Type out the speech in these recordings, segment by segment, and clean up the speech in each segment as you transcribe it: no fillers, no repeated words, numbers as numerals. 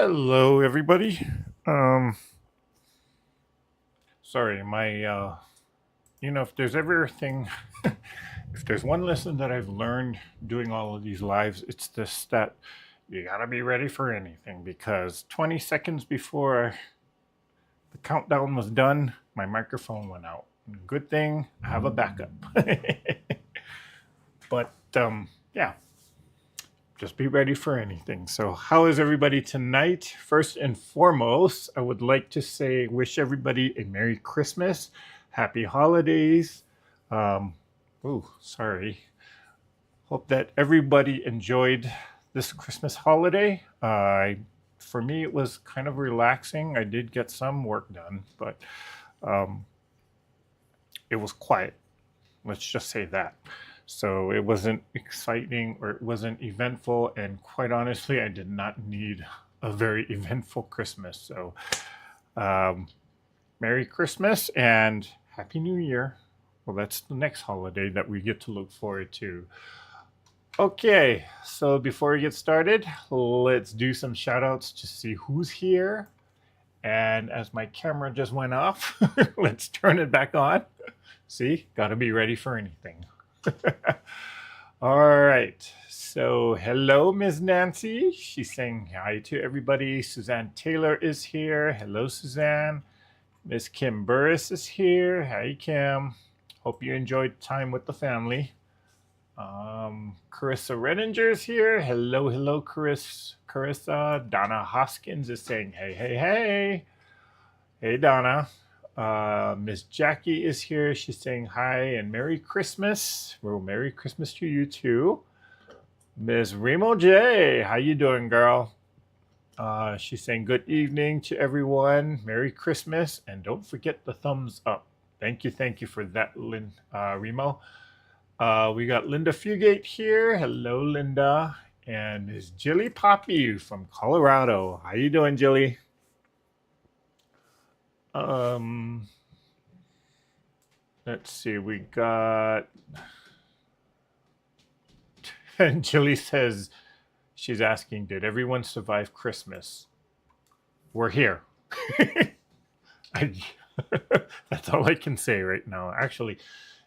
Hello, everybody. Um, Sorry, if there's ever a thing, if there's one lesson that I've learned doing all of these lives, it's this that you gotta be ready for anything because 20 seconds before the countdown was done, my microphone went out. Good thing I have a backup. But yeah, just be ready for anything. So, how is everybody tonight? First and foremost, I would like to say, wish everybody a Merry Christmas, Happy Holidays. Um, sorry. Hope that everybody enjoyed this Christmas holiday. For me, it was kind of relaxing. I did get some work done, but um, it was quiet. Let's just say that. So it wasn't exciting or it wasn't eventful. And quite honestly, I did not need a very eventful Christmas. So um, Merry Christmas and Happy New Year. Well, that's the next holiday that we get to look forward to. Okay, so before we get started, let's do some shout outs to see who's here. And as my camera just went off, let's turn it back on. See, gotta be ready for anything. All right. So, hello, Ms. Nancy. She's saying hi to everybody. Suzanne Taylor is here. Hello, Suzanne. Miss Kim Burris is here. Hi, Kim. Hope you enjoyed time with the family. Carissa Redinger is here. Hello, hello, Carissa. Donna Hoskins is saying hey, hey, hey. Hey, Donna. Miss Jackie is here. She's saying hi and Merry Christmas. Well, Merry Christmas to you too. Miss Remo J, how you doing, girl? She's saying good evening to everyone. Merry Christmas, and don't forget the thumbs up. Thank you for that, Remo. We got Linda Fugate here. Hello, Linda, and Miss Jilly Poppy from Colorado. How you doing, Jilly? Um, let's see. We got. And Jilly says she's asking, "Did everyone survive Christmas?" We're here. I, that's all I can say right now. Actually,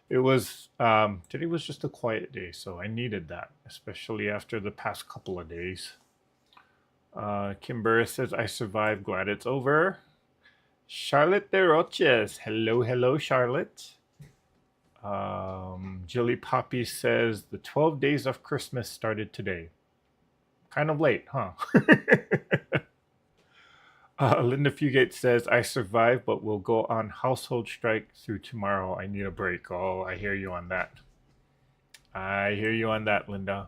it was today was just a quiet day, so I needed that, especially after the past couple of days. Kimber says, "I survived. Glad it's over." Charlotte de Roches. Hello, hello, Charlotte. Jilly Poppy says, the 12 days of Christmas started today. Kind of late, huh? Linda Fugate says, I survived, but will go on household strike through tomorrow. I need a break. Oh, I hear you on that. I hear you on that, Linda.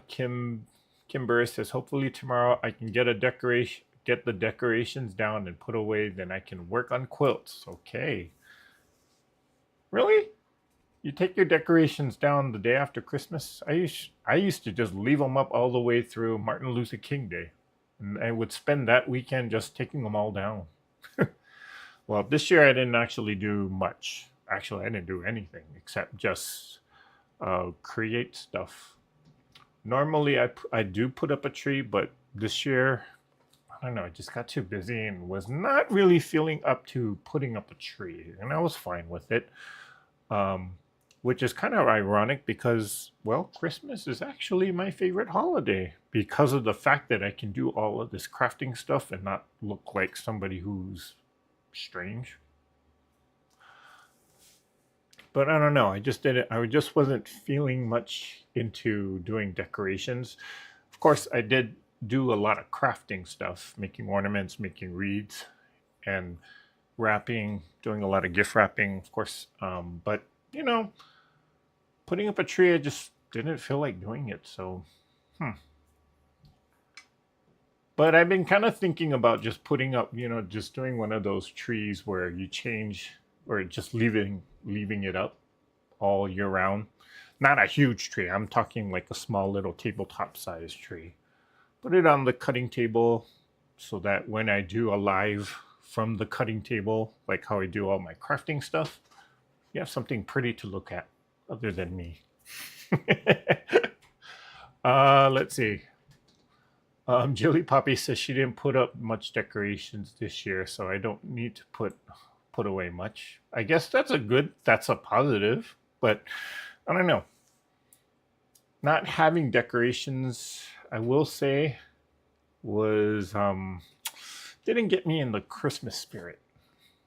Kim Burris says, hopefully tomorrow I can get the decorations down and put away, then I can work on quilts. Okay. Really? You take your decorations down the day after Christmas? I used to just leave them up all the way through Martin Luther King Day. And I would spend that weekend just taking them all down. Well, this year I didn't actually do much. Actually, I didn't do anything except just create stuff. Normally, I do put up a tree, but this year, I don't know, I just got too busy and was not really feeling up to putting up a tree. And I was fine with it. Which is kind of ironic because, well, Christmas is actually my favorite holiday because of the fact that I can do all of this crafting stuff and not look like somebody who's strange. But I don't know. I just didn't. I just wasn't feeling much into doing decorations. Of course, I did do a lot of crafting stuff, making ornaments, making wreaths, and wrapping, doing a lot of gift wrapping, of course. But you know, putting up a tree, I just didn't feel like doing it. So, But I've been kind of thinking about just putting up, just doing one of those trees where you change or just leaving it up all year round. Not a huge tree. I'm talking like a small little tabletop size tree. Put it on the cutting table so that when I do a live from the cutting table, like how I do all my crafting stuff, you have something pretty to look at other than me. Let's see. Jilly Poppy says she didn't put up much decorations this year, so I don't need to put away much. I guess that's a positive, but I don't know. Not having decorations, I will say, was didn't get me in the Christmas spirit.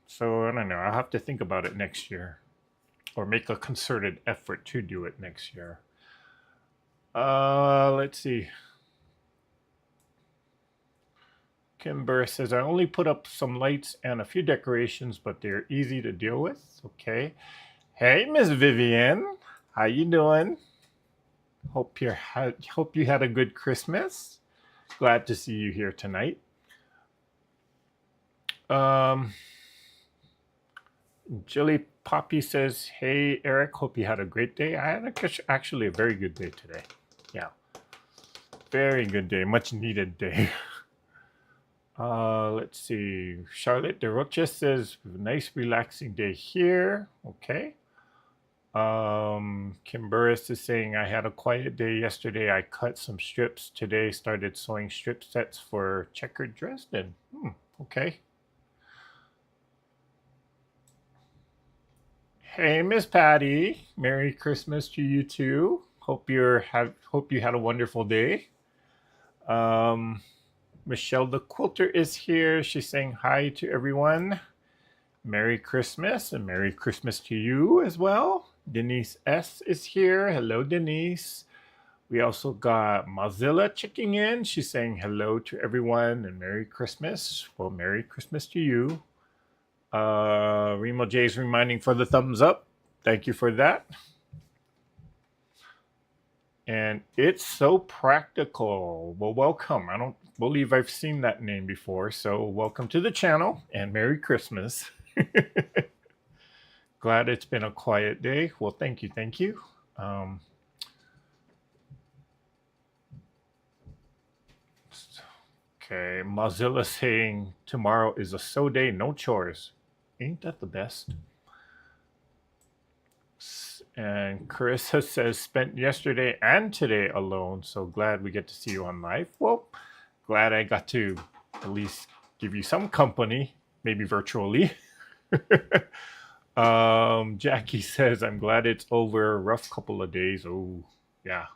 So I don't know. I'll have to think about it next year, or make a concerted effort to do it next year. Let's see. Kimber says, I only put up some lights and a few decorations, but they're easy to deal with. Okay. Hey, Miss Vivian. How you doing? Hope you had a good Christmas. Glad to see you here tonight. Jilly Poppy says, hey, Eric, hope you had a great day. I had actually a very good day today. Yeah. Very good day. Much needed day. Let's see. Charlotte de Rocha says, nice relaxing day here. Okay. Kim Burris is saying, I had a quiet day yesterday. I cut some strips. Today started sewing strip sets for checkered Dresden. Okay. Hey, Miss Patty. Merry Christmas to you too. Hope you had a wonderful day. Michelle the Quilter is here. She's saying hi to everyone. Merry Christmas and Merry Christmas to you as well. Denise S is here. Hello, Denise. We also got Mozilla checking in. She's saying hello to everyone and Merry Christmas. Well, Merry Christmas to you. Remo J is reminding for the thumbs up. Thank you for that. And it's so practical. Well, welcome. I don't believe I've seen that name before. So welcome to the channel and Merry Christmas. Glad it's been a quiet day. Well, thank you. Thank you. Okay, Mozilla saying tomorrow is a so day, no chores. Ain't that the best? And Carissa says, spent yesterday and today alone, so glad we get to see you on live. Well, glad I got to at least give you some company, maybe virtually. Jackie says, I'm glad it's over. Rough couple of days. Oh, yeah.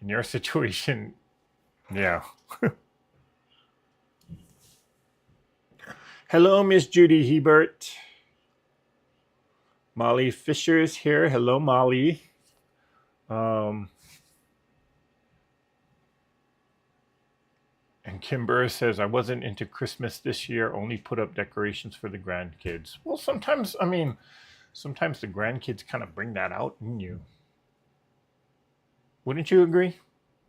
In your situation, yeah. Hello, Miss Judy Hebert. Molly Fisher is here. Hello, Molly. And Kimber says, I wasn't into Christmas this year, only put up decorations for the grandkids. Well, sometimes the grandkids kind of bring that out in you. Wouldn't you agree?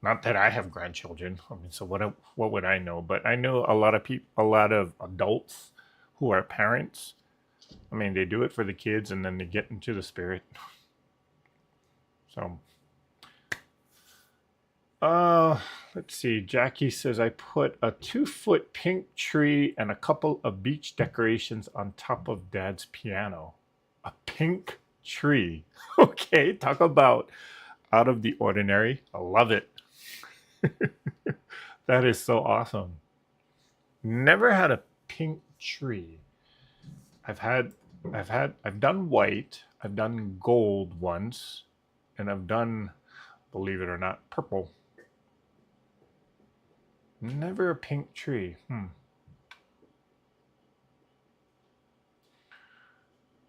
Not that I have grandchildren. I mean, so what would I know? But I know a lot of adults who are parents. I mean, they do it for the kids and then they get into the spirit. So, let's see. Jackie says, I put a 2-foot pink tree and a couple of beach decorations on top of Dad's piano. A pink tree. Okay, talk about out of the ordinary. I love it. That is so awesome. Never had a pink tree. I've done white, I've done gold once, and I've done, believe it or not, purple. Never a pink tree.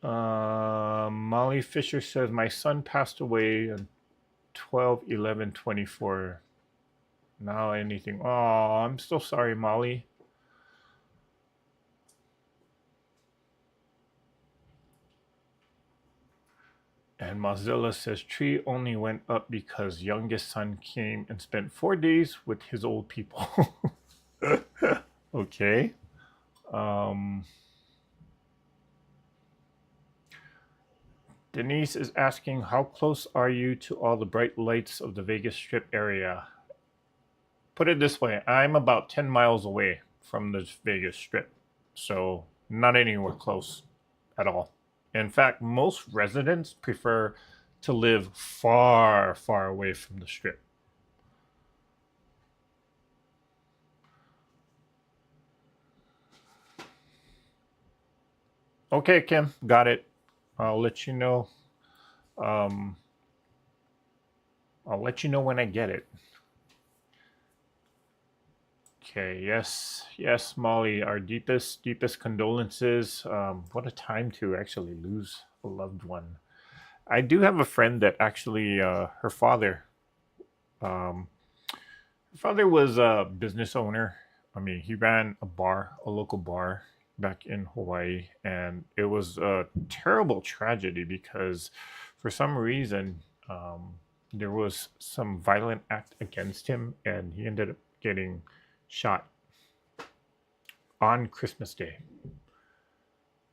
Molly Fisher says, my son passed away on 12/11/24. Now anything. Oh, I'm so sorry, Molly. And Mozilla says, tree only went up because youngest son came and spent 4 days with his old people. Okay. Denise is asking, how close are you to all the bright lights of the Vegas Strip area? Put it this way, I'm about 10 miles away from the Vegas Strip, so not anywhere close at all. In fact, most residents prefer to live far, far away from the Strip. Okay, Kim, got it. I'll let you know. Um, I'll let you know when I get it. Okay, yes, Molly, our deepest condolences. What a time to actually lose a loved one. I do have a friend that actually, um, her father was a business owner. I mean, he ran a local bar back in Hawaii, and it was a terrible tragedy because for some reason, there was some violent act against him, and he ended up getting shot on Christmas Day.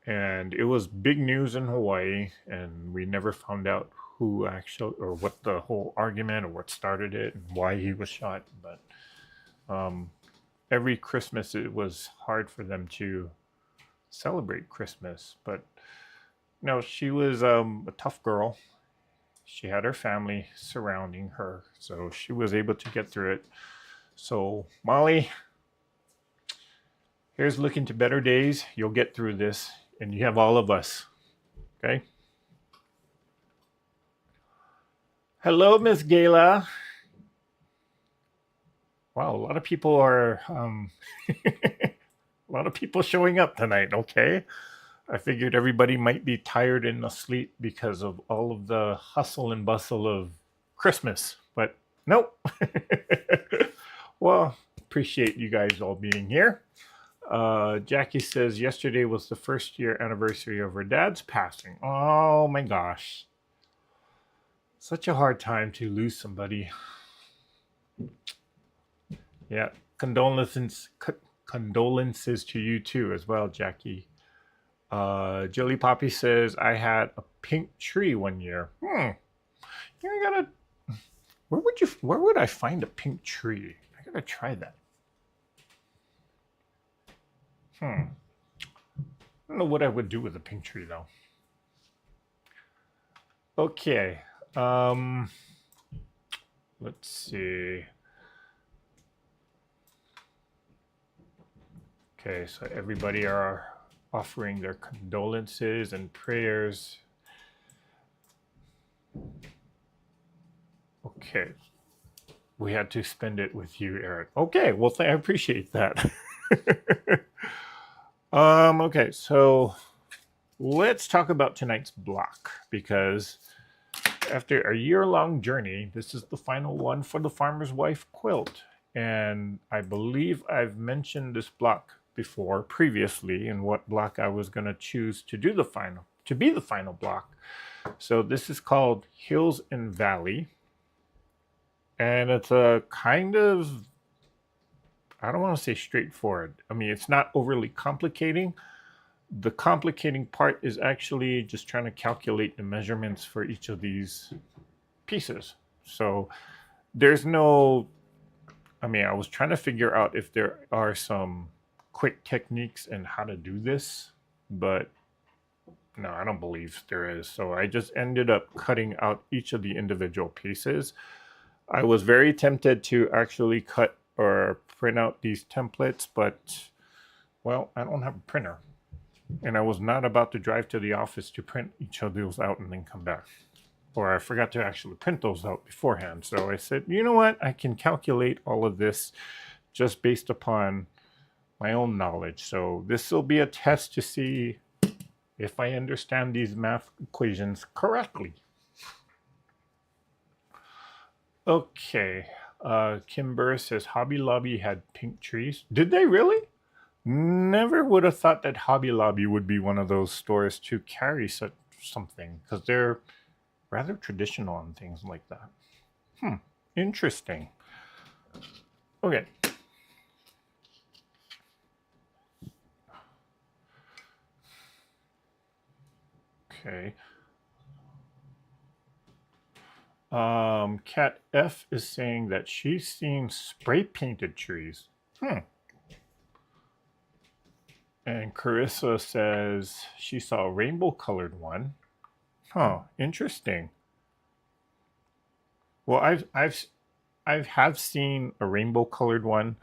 And it was big news in Hawaii, and we never found out who actually or what the whole argument or what started it and why he was shot. But um, every Christmas it was hard for them to celebrate Christmas. But no, she was a tough girl. She had her family surrounding her, so she was able to get through it. So, Molly, here's looking to better days. You'll get through this, and you have all of us. Okay? Hello, Miss Gayla. Wow, a lot of people are a lot of people showing up tonight. Okay, I figured everybody might be tired and asleep because of all of the hustle and bustle of Christmas, but nope. Well, appreciate you guys all being here. Jackie says yesterday was the first year anniversary of her dad's passing. Oh my gosh. Such a hard time to lose somebody. Yeah, condolences to you too as well, Jackie. Jilly Poppy says I had a pink tree one year. I gotta. Where would I find a pink tree? I gotta try that. I don't know what I would do with a pink tree though. Okay. Let's see. Okay, so everybody are offering their condolences and prayers. Okay. We had to spend it with you, Eric. Okay, well, I appreciate that. Okay, so let's talk about tonight's block because after a year-long journey, this is the final one for the Farmer's Wife quilt. And I believe I've mentioned this block before previously and what block I was going to choose to be the final block. So this is called Hills and Valley. And it's a kind of, I don't want to say straightforward. I mean, it's not overly complicating. The complicating part is actually just trying to calculate the measurements for each of these pieces. So there's no, I mean, I was trying to figure out if there are some quick techniques in how to do this, but no, I don't believe there is. So I just ended up cutting out each of the individual pieces. I was very tempted to actually cut or print out these templates, but well, I don't have a printer. And I was not about to drive to the office to print each of those out and then come back. Or I forgot to actually print those out beforehand. So I said, you know what? I can calculate all of this just based upon my own knowledge. So this will be a test to see if I understand these math equations correctly. Okay. Kimber says Hobby Lobby had pink trees. Did they really? Never would have thought that Hobby Lobby would be one of those stores to carry such something because they're rather traditional on things like that. Interesting. Okay. Okay. Cat F is saying that she's seen spray painted trees. And Carissa says she saw a rainbow colored one. Interesting. Well, I've seen a rainbow colored one.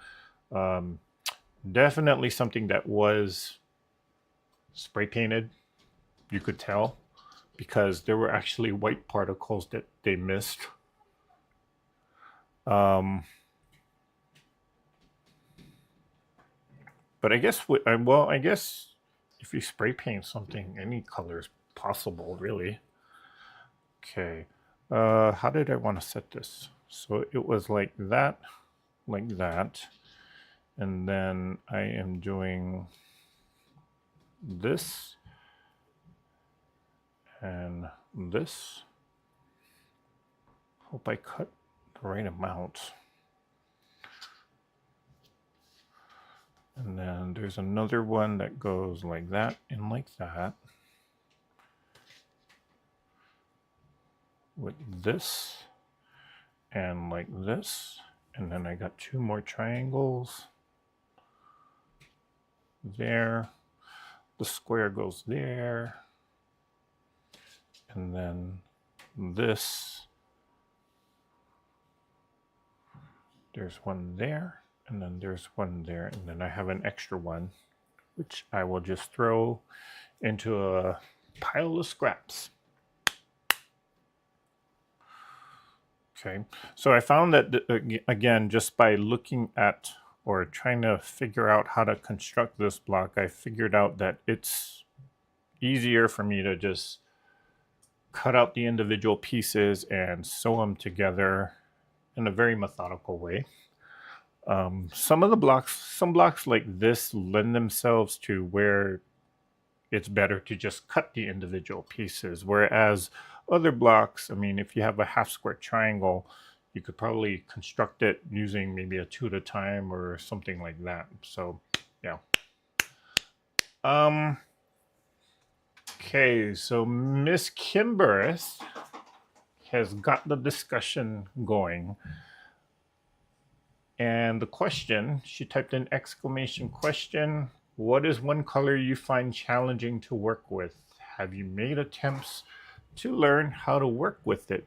Definitely something that was spray painted. you could tell, because there were actually white particles that they missed. But I guess, well, I guess if you spray paint something, any color is possible, really. Okay, how did I want to set this? So it was like that, and then I am doing this and this. Hope I cut the right amount. And then there's another one that goes like that and like that. With this and like this. And then I got two more triangles there. The square goes there. And then this. There's one there. And then there's one there. And then I have an extra one, which I will just throw into a pile of scraps. Okay, so I found that, again, just by looking at or trying to figure out how to construct this block, I figured out that it's easier for me to just cut out the individual pieces and sew them together in a very methodical way. Some blocks like this lend themselves to where it's better to just cut the individual pieces, whereas other blocks, I mean, if you have a half square triangle, you could probably construct it using maybe a 2 at a time or something like that. So yeah. Okay, so Miss Kimbereth has got the discussion going. And the question, she typed in exclamation question, what is one color you find challenging to work with? Have you made attempts to learn how to work with it?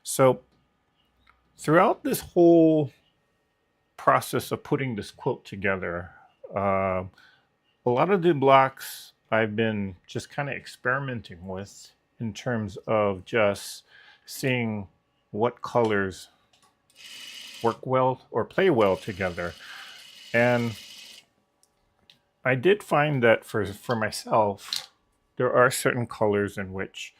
So throughout this whole process of putting this quilt together, a lot of the blocks I've been just kind of experimenting with in terms of just seeing what colors work well or play well together. And I did find that for myself, there are certain colors in which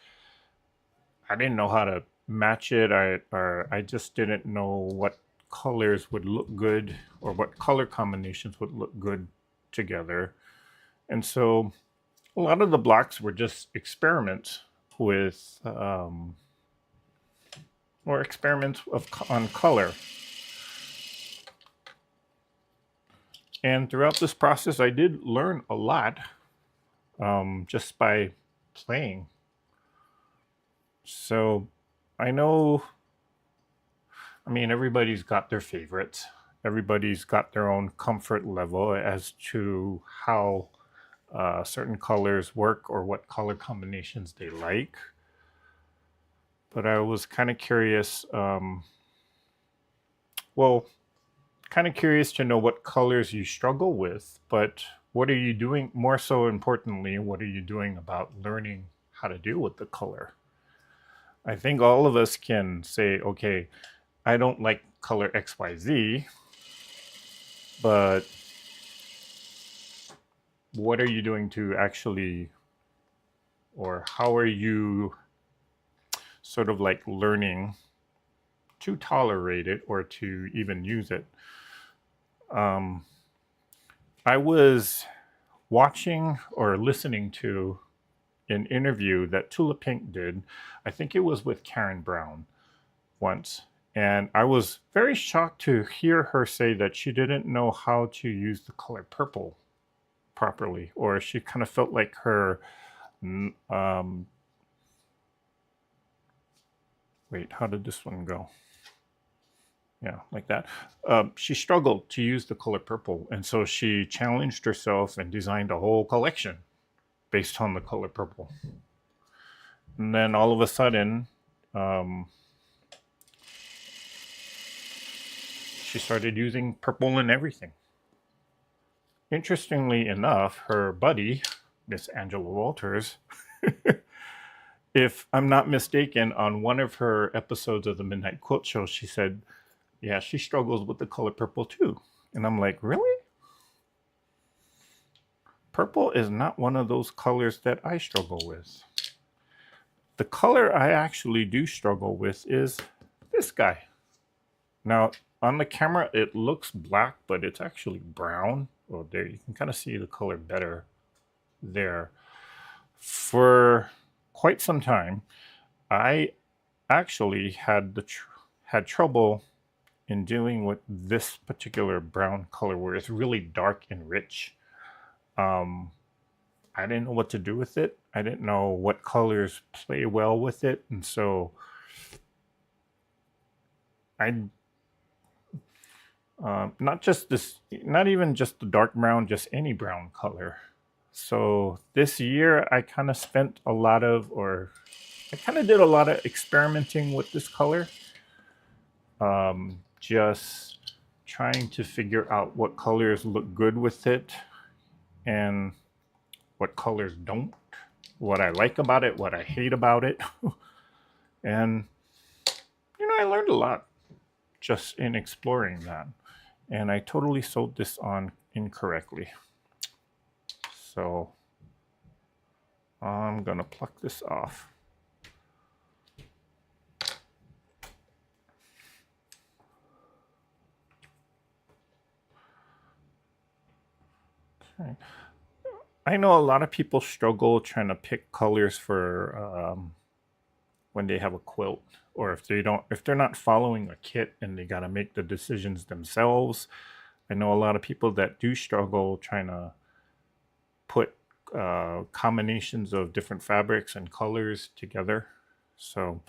I didn't know how to match it. I just didn't know what colors would look good or what color combinations would look good together. And so a lot of the blocks were just experiments with or experiments on color. And throughout this process, I did learn a lot just by playing. So I know, I mean, everybody's got their favorites. Everybody's got their own comfort level as to how certain colors work or what color combinations they like. But I was kind of curious, kind of curious to know what colors you struggle with, but what are you doing, more so importantly, what are you doing about learning how to deal with the color? I think all of us can say, okay, I don't like color XYZ, but what are you doing to actually, or how are you sort of like learning to tolerate it or to even use it? I was watching or listening to an interview that Tula Pink did. I think it was with Karen Brown once. And I was very shocked to hear her say that she didn't know how to use the color purple properly, or she kind of felt like her, wait, how did this one go? Yeah, like that. She struggled to use the color purple, and so she challenged herself and designed a whole collection based on the color purple. And then all of a sudden, she started using purple in everything. Interestingly enough, her buddy, Miss Angela Walters, If I'm not mistaken, on one of her episodes of the Midnight Quilt Show, she said, yeah, she struggles with the color purple too. And I'm like, really? Purple is not one of those colors that I struggle with. The color I actually do struggle with is this guy. Now, on the camera, it looks black, but it's actually brown. Well, there, you can kind of see the color better there. For quite some time, I actually had trouble in dealing with this particular brown color where it's really dark and rich. Um, I didn't know what to do with it. I didn't know what colors play well with it, and so I not just this, not even just the dark brown, just any brown color. So this year I kind of spent a lot of, or I kind of did a lot of experimenting with this color. Just trying to figure out what colors look good with it and what colors don't, what I like about it, what I hate about it. And, you know, I learned a lot just in exploring that. And I totally sewed this on incorrectly. So I'm gonna pluck this off. Okay. I know a lot of people struggle trying to pick colors for when they have a quilt, or if they're not following a kit and they got to make the decisions themselves. I know a lot of people that do struggle trying to put combinations of different fabrics and colors together. So,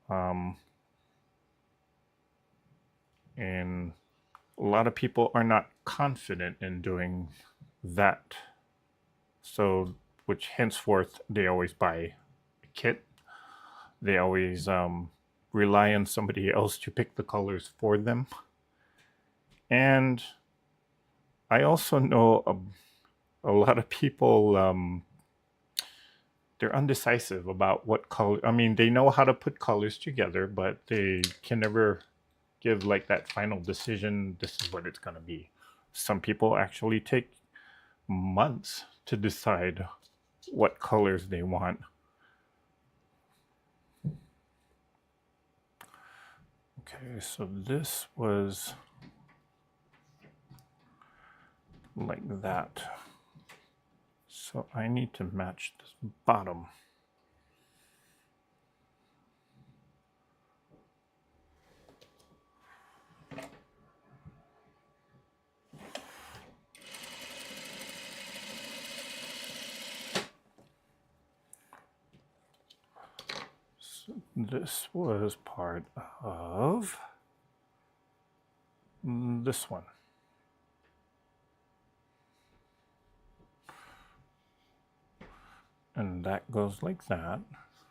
and a lot of people are not confident in doing that. So, which henceforth they always buy a kit. They always rely on somebody else to pick the colors for them. And I also know a lot of people, they're undecisive about what color. I mean, they know how to put colors together, but they can never give like that final decision. This is what it's going to be. Some people actually take months to decide what colors they want. Okay, so this was like that. So I need to match this bottom. So this was part of this one. And that goes like that.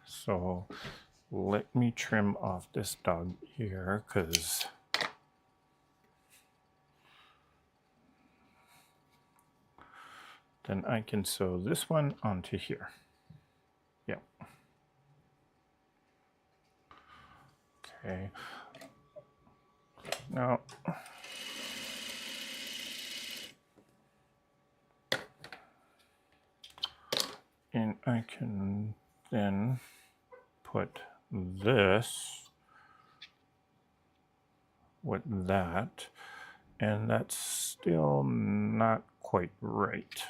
So let me trim off this dog ear because then I can sew this one onto here. Yep. Okay. Now, and I can then put this with that, and that's still not quite right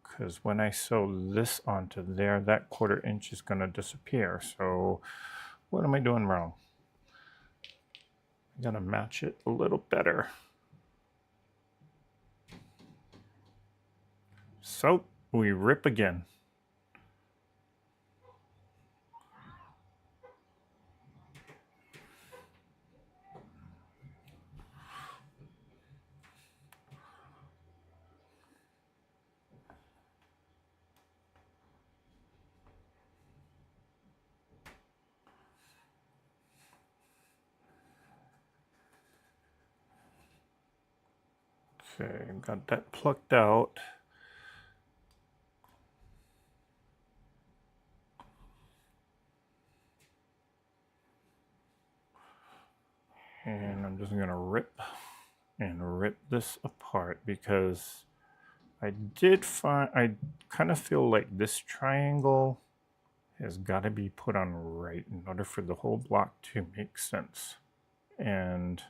because when I sew this onto there, that 1/4 inch is going to disappear. So what am I doing wrong? I'm going to match it a little better. So we rip again. Okay, got that plucked out. And I'm just gonna rip this apart because I kind of feel like this triangle has got to be put on right in order for the whole block to make sense. And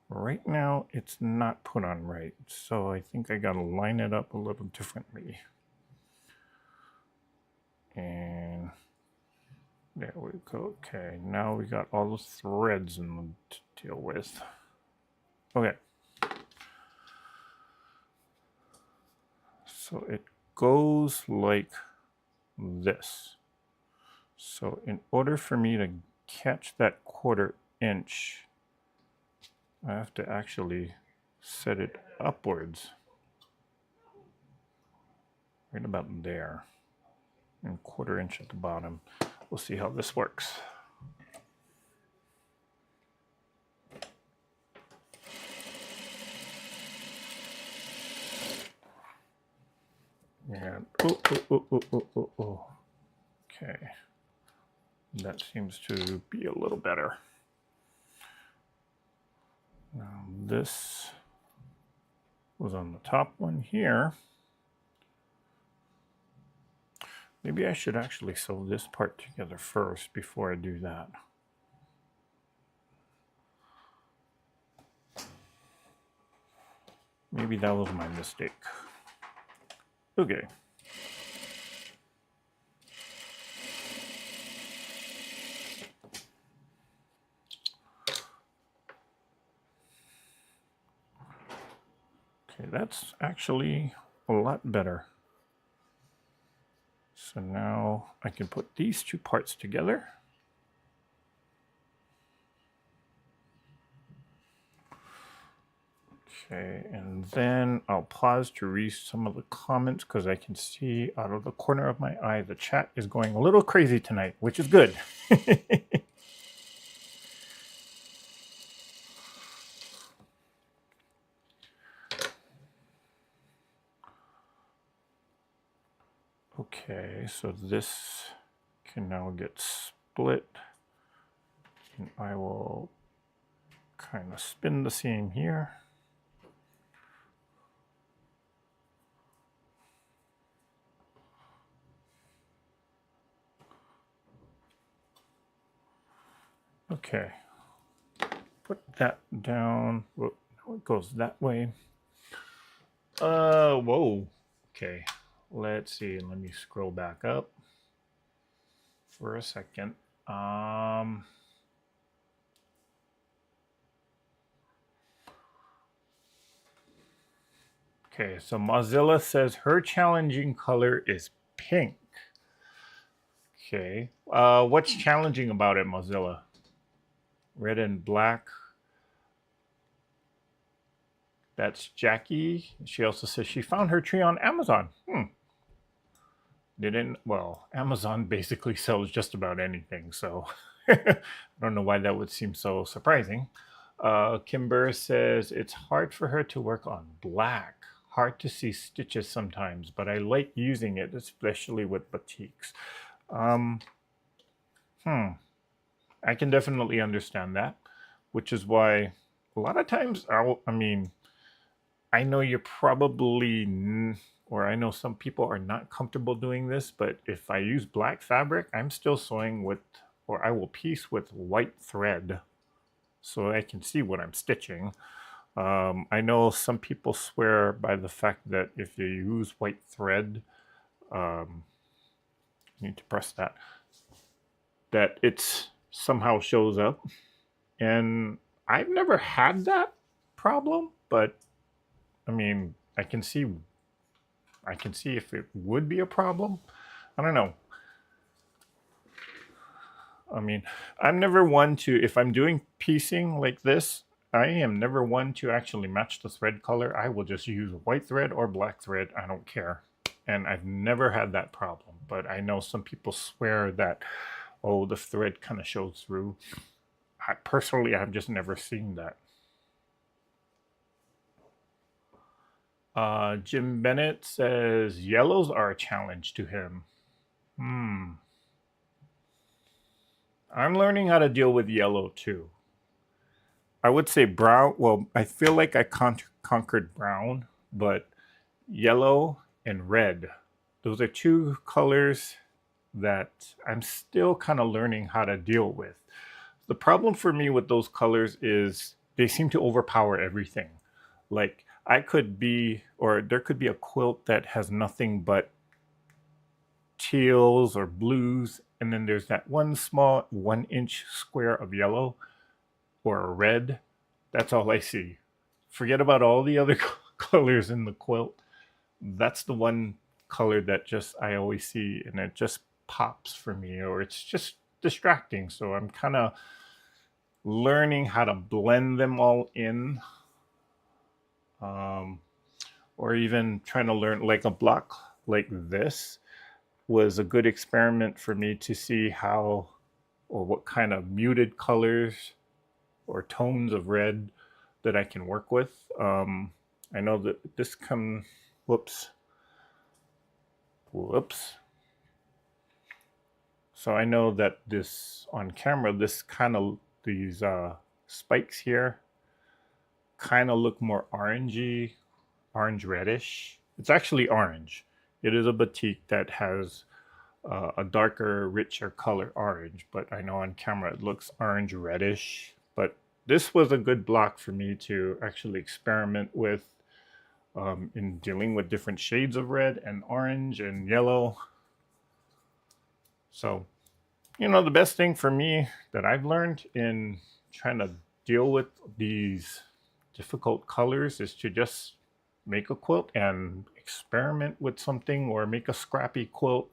right now it's not put on right, so I think I gotta line it up a little differently. And there we go. Okay, now we got all the threads to deal with. Okay. So it goes like this. So in order for me to catch that 1/4 inch, I have to actually set it upwards. Right about there. And 1/4 inch at the bottom. We'll see how this works. And okay, that seems to be a little better. Now this was on the top one here. Maybe I should actually sew this part together first before I do that. Maybe that was my mistake. Okay. Okay, that's actually a lot better. So now I can put these two parts together. Okay, and then I'll pause to read some of the comments because I can see out of the corner of my eye the chat is going a little crazy tonight, which is good. Okay, so this can now get split, and I will kind of spin the seam here. Okay, put that down. Whoa, it goes that way. Whoa. Okay, let's see. Let me scroll back up for a second. Okay, so Mozilla says her challenging color is pink. Okay, what's challenging about it, Mozilla? Red and black. That's Jackie. She also says she found her tree on Amazon. Well, Amazon basically sells just about anything, so I don't know why that would seem so surprising. Kimber says it's hard for her to work on black. Hard to see stitches sometimes, but I like using it, especially with batiks. I can definitely understand that, which is why a lot of times I know you're probably, or I know some people are not comfortable doing this, but if I use black fabric, I'm still sewing with, or I will piece with white thread so I can see what I'm stitching. I know some people swear by the fact that if you use white thread, you need to press that it somehow shows up. And I've never had that problem, but I mean, I can see if it would be a problem. I don't know. I mean, I'm never one to, if I'm doing piecing like this, I am never one to actually match the thread color. I will just use white thread or black thread. I don't care. And I've never had that problem. But I know some people swear that, oh, the thread kind of shows through. Personally, I've just never seen that. Jim Bennett says yellows are a challenge to him. I'm learning how to deal with yellow too. I would say brown. Well, I feel like I conquered brown, but yellow and red. Those are two colors that I'm still kind of learning how to deal with. The problem for me with those colors is they seem to overpower everything. Like I could be, or there could be a quilt that has nothing but teals or blues, and then there's that one small 1 inch square of yellow or a red. That's all I see. Forget about all the other colors in the quilt. That's the one color that just I always see, and it just pops for me, or it's just distracting. So I'm kind of learning how to blend them all in, um, or even trying to learn like a block like this was a good experiment for me to see how or what kind of muted colors or tones of red that I can work with. I know that this whoops, whoops. So I know that this on camera, these spikes here kind of look more orangey, orange reddish. It's actually orange. It is a batik that has a darker, richer color orange, but I know on camera it looks orange reddish. But this was a good block for me to actually experiment with in dealing with different shades of red and orange and yellow. So, you know, the best thing for me that I've learned in trying to deal with these difficult colors is to just make a quilt and experiment with something, or make a scrappy quilt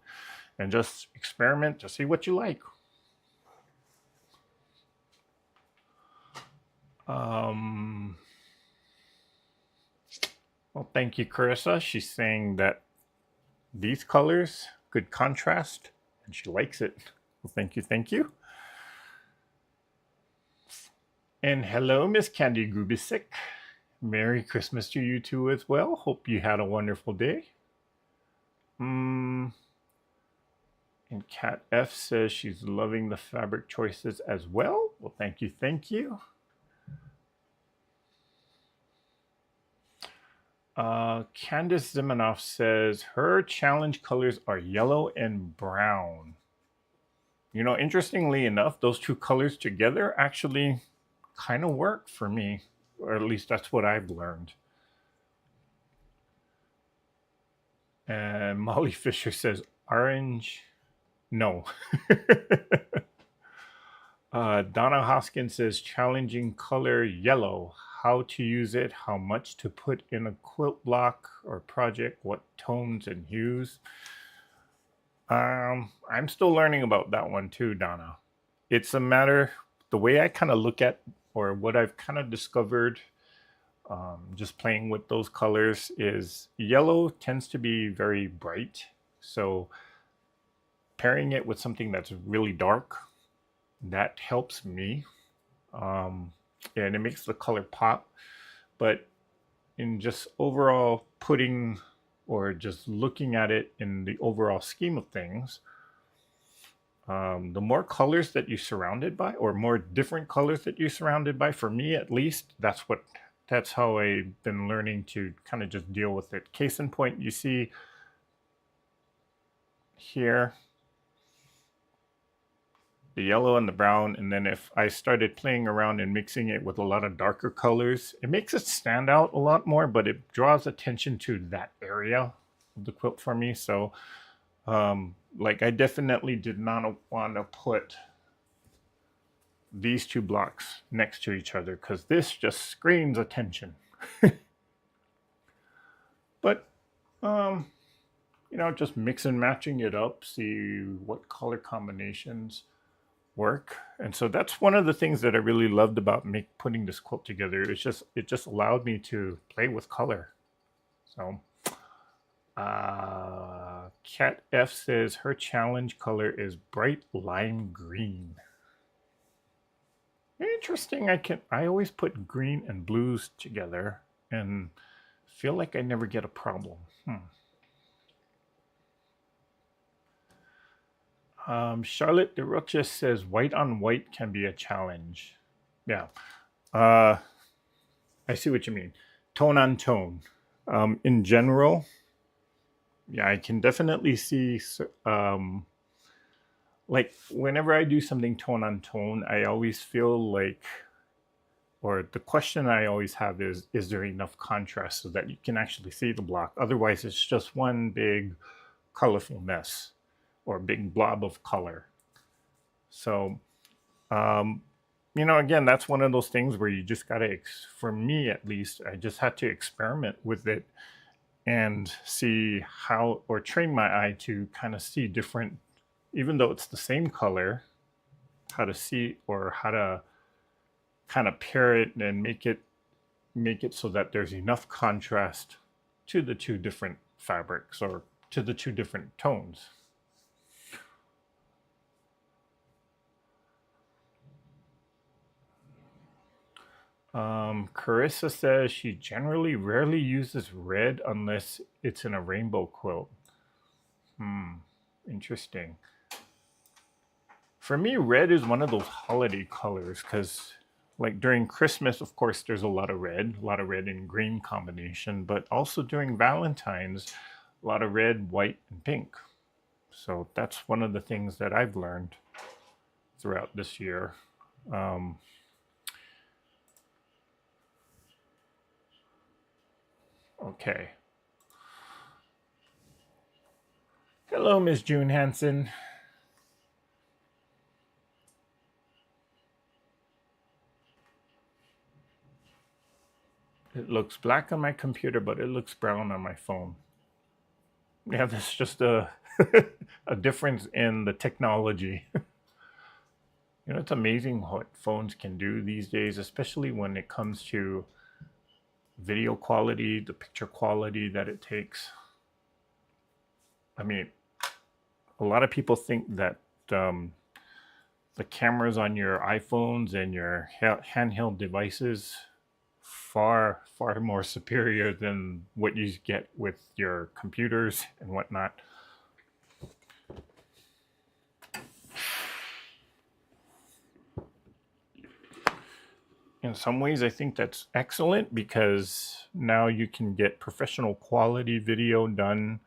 and just experiment to see what you like. Well, thank you, Carissa. She's saying that these colors, good contrast, and she likes it. Well, thank you, thank you. And hello, Miss Candy Gubisic. Merry Christmas to you too as well. Hope you had a wonderful day. And Kat F says she's loving the fabric choices as well. Well, thank you, thank you. Candice Zimanoff says her challenge colors are yellow and brown. You know, interestingly enough, those two colors together actually kind of work for me, or at least that's what I've learned. And Molly Fisher says orange. No. Donna Hoskins says challenging color yellow. How to use it, how much to put in a quilt block or project, what tones and hues. I'm still learning about that one too, Donna. It's a matter, the way I kind of look at, or what I've kind of discovered just playing with those colors, is yellow tends to be very bright. So pairing it with something that's really dark, that helps me. And it makes the color pop. But in just overall putting, or just looking at it in the overall scheme of things, the more colors that you're surrounded by, or more different colors that you're surrounded by, for me at least, that's how I've been learning to kind of just deal with it. Case in point, you see here the yellow and the brown, and then if I started playing around and mixing it with a lot of darker colors, it makes it stand out a lot more, but it draws attention to that area of the quilt for me. So like I definitely did not want to put these two blocks next to each other, because this just screams attention. But you know, just mix and matching it up, see what color combinations work. And so that's one of the things that I really loved about putting this quilt together. It just allowed me to play with color. So Cat F says her challenge color is bright lime green. Interesting. I always put green and blues together and feel like I never get a problem. Charlotte de Rocha says white on white can be a challenge. Yeah. Uh, I see what you mean. Tone on tone. In general, yeah, I can definitely see. Like whenever I do something tone on tone, I always feel like, or the question I always have is there enough contrast so that you can actually see the block? Otherwise, it's just one big colorful mess or big blob of color. So, um, again, that's one of those things where you just gotta, for me at least, I just had to experiment with it and see how, or train my eye to kind of see different, even though it's the same color, how to see or how to kind of pair it and make it so that there's enough contrast to the two different fabrics or to the two different tones. Carissa says she generally rarely uses red unless it's in a rainbow quilt. Interesting. For me, red is one of those holiday colors because, like during Christmas, of course, there's a lot of red and green combination, but also during Valentine's, a lot of red, white, and pink. So that's one of the things that I've learned throughout this year. Um, okay. Hello, Miss June Hansen. It looks black on my computer, but it looks brown on my phone. Yeah, that's just a a difference in the technology. It's amazing what phones can do these days, especially when it comes to video quality, the picture quality that it takes. I mean, a lot of people think that um, the cameras on your iPhones and your handheld devices far more superior than what you get with your computers and whatnot. In some ways, I think that's excellent because now you can get professional quality video done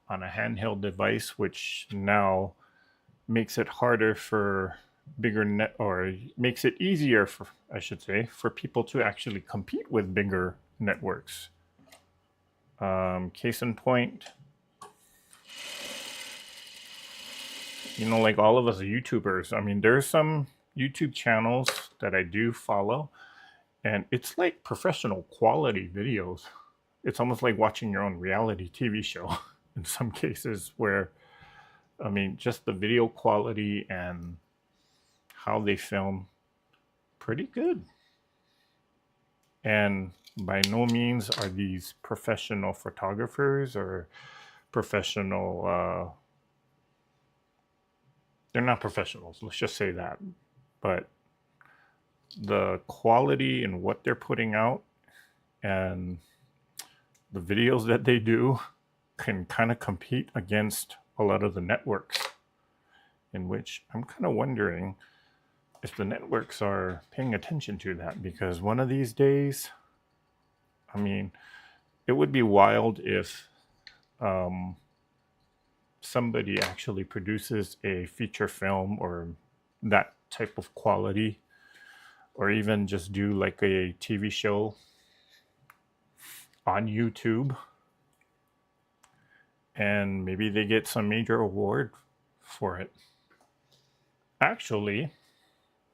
on a handheld device, which now makes it harder for bigger net, or makes it easier for, I should say, for people to actually compete with bigger networks. Case in point, like all of us YouTubers, I mean, there's some YouTube channels that I do follow, and it's like professional quality videos. It's almost like watching your own reality TV show in some cases, where, I mean, just the video quality and how they film, pretty good. And by no means are these professional photographers or professional, they're not professionals, let's just say that. But the quality in what they're putting out and the videos that they do can kind of compete against a lot of the networks, in which I'm kind of wondering if the networks are paying attention to that, because one of these days, I mean, it would be wild if somebody actually produces a feature film or that type of quality, or even just do like a TV show on YouTube, and maybe they get some major award for it. Actually,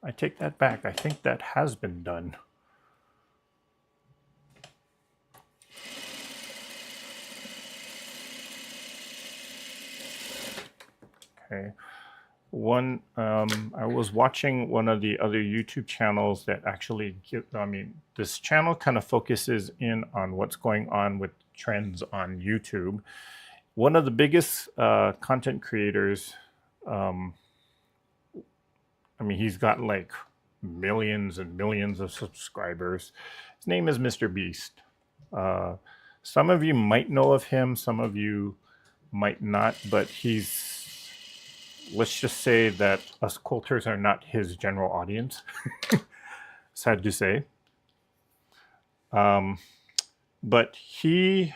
I take that back. I think that has been done. Okay. I was watching one of the other YouTube channels that actually this channel kind of focuses in on what's going on with trends on YouTube. One of the biggest content creators, he's got like millions and millions of subscribers. His name is Mr. Beast. Some of you might know of him, some of you might not, but let's just say that us quilters are not his general audience. Sad to say. But he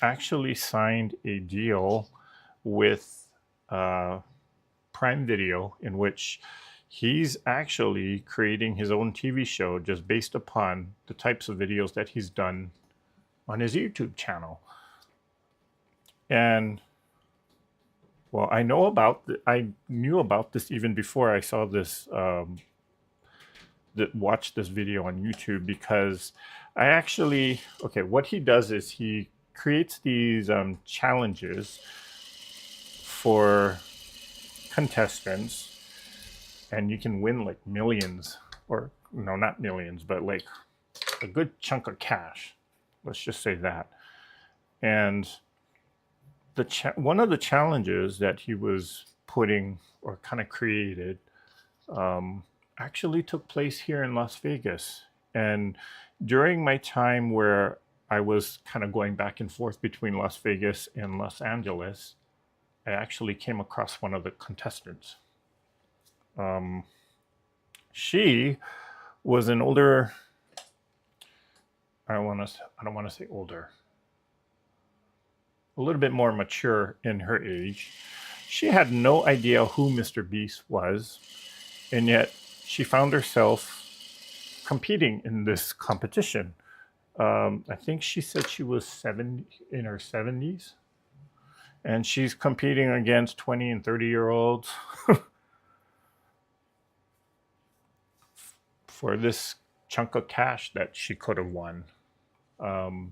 actually signed a deal with Prime Video in which he's actually creating his own TV show just based upon the types of videos that he's done on his YouTube channel. And well, I knew about this even before I saw this, watched this video on YouTube, because I actually, okay, what he does is he creates these challenges for contestants, and you can win like millions, or no, not millions, but like a good chunk of cash. Let's just say that. And one of the challenges that he was putting or kind of created actually took place here in Las Vegas. And during my time where I was kind of going back and forth between Las Vegas and Los Angeles, I actually came across one of the contestants. She was an older, I don't want to say older, a little bit more mature in her age. She had no idea who Mr. Beast was, and yet she found herself competing in this competition. I think she said she was in her 70s, and she's competing against 20 and 30-year-olds for this chunk of cash that she could have won.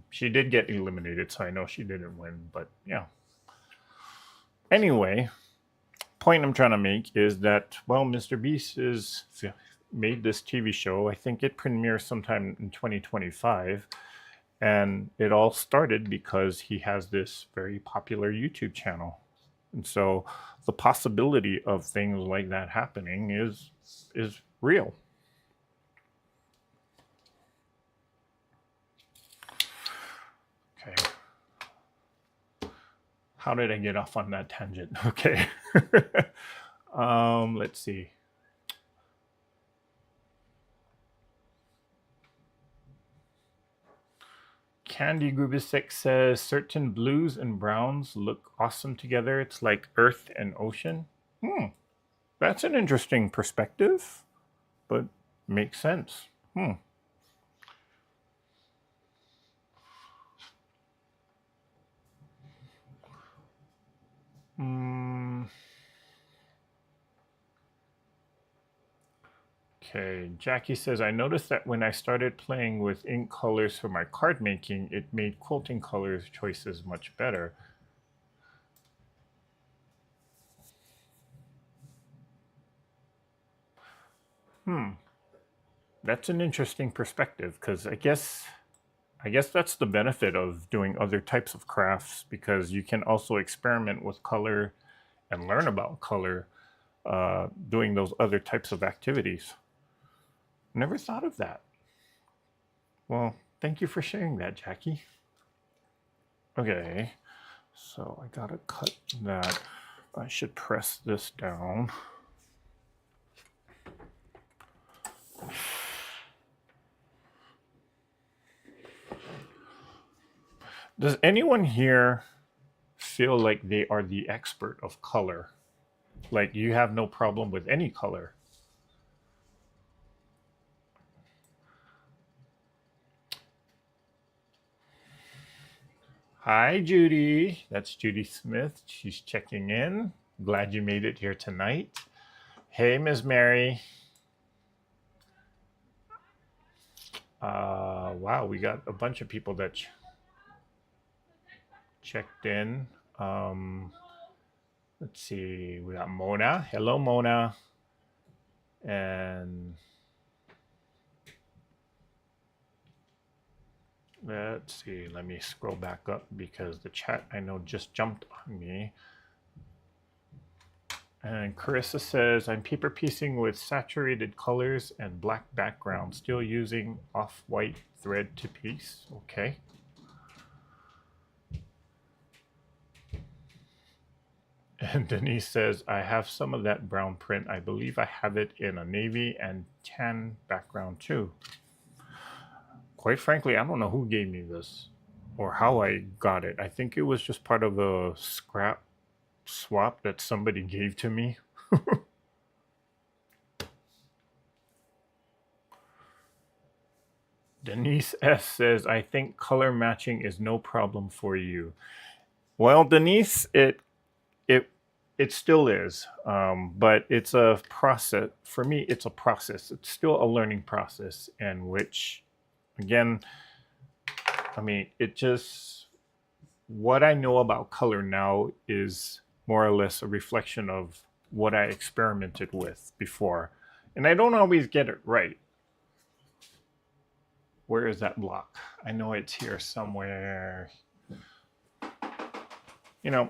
She did get eliminated, so I know she didn't win, but yeah. Anyway, point I'm trying to make is that, well, Mr. Beast is made this TV show. I think it premieres sometime in 2025, and it all started because he has this very popular YouTube channel. And so the possibility of things like that happening is real. Okay. How did I get off on that tangent? Okay. Let's see. Candy Grubisek says certain blues and browns look awesome together. It's like earth and ocean. That's an interesting perspective, but makes sense. Okay, Jackie says, I noticed that when I started playing with ink colors for my card making, it made quilting colors choices much better. That's an interesting perspective, because I guess that's the benefit of doing other types of crafts, because you can also experiment with color and learn about color doing those other types of activities. Never thought of that. Well, thank you for sharing that, Jackie. Okay, so I gotta cut that. I should press this down. Does anyone here feel like they are the expert of color? Like you have no problem with any color? Hi, Judy. That's Judy Smith. She's checking in. Glad you made it here tonight. Hey, Ms. Mary. Wow, we got a bunch of people that checked in. Let's see. We got Mona. Hello, Mona. And let's see, let me scroll back up because the chat I know just jumped on me. And Carissa says, I'm paper piecing with saturated colors and black background, still using off-white thread to piece. Okay. And Denise says, I have some of that brown print. I believe I have it in a navy and tan background too. Quite frankly, I don't know who gave me this or how I got it. I think it was just part of a scrap swap that somebody gave to me. Denise S says, I think color matching is no problem for you. Well, Denise, it it still is, but it's a process. For me, it's a process. It's still a learning process, in which, again, I mean, it just what I know about color now is more or less a reflection of what I experimented with before, and I don't always get it right. Where is that block? I know it's here somewhere. You know,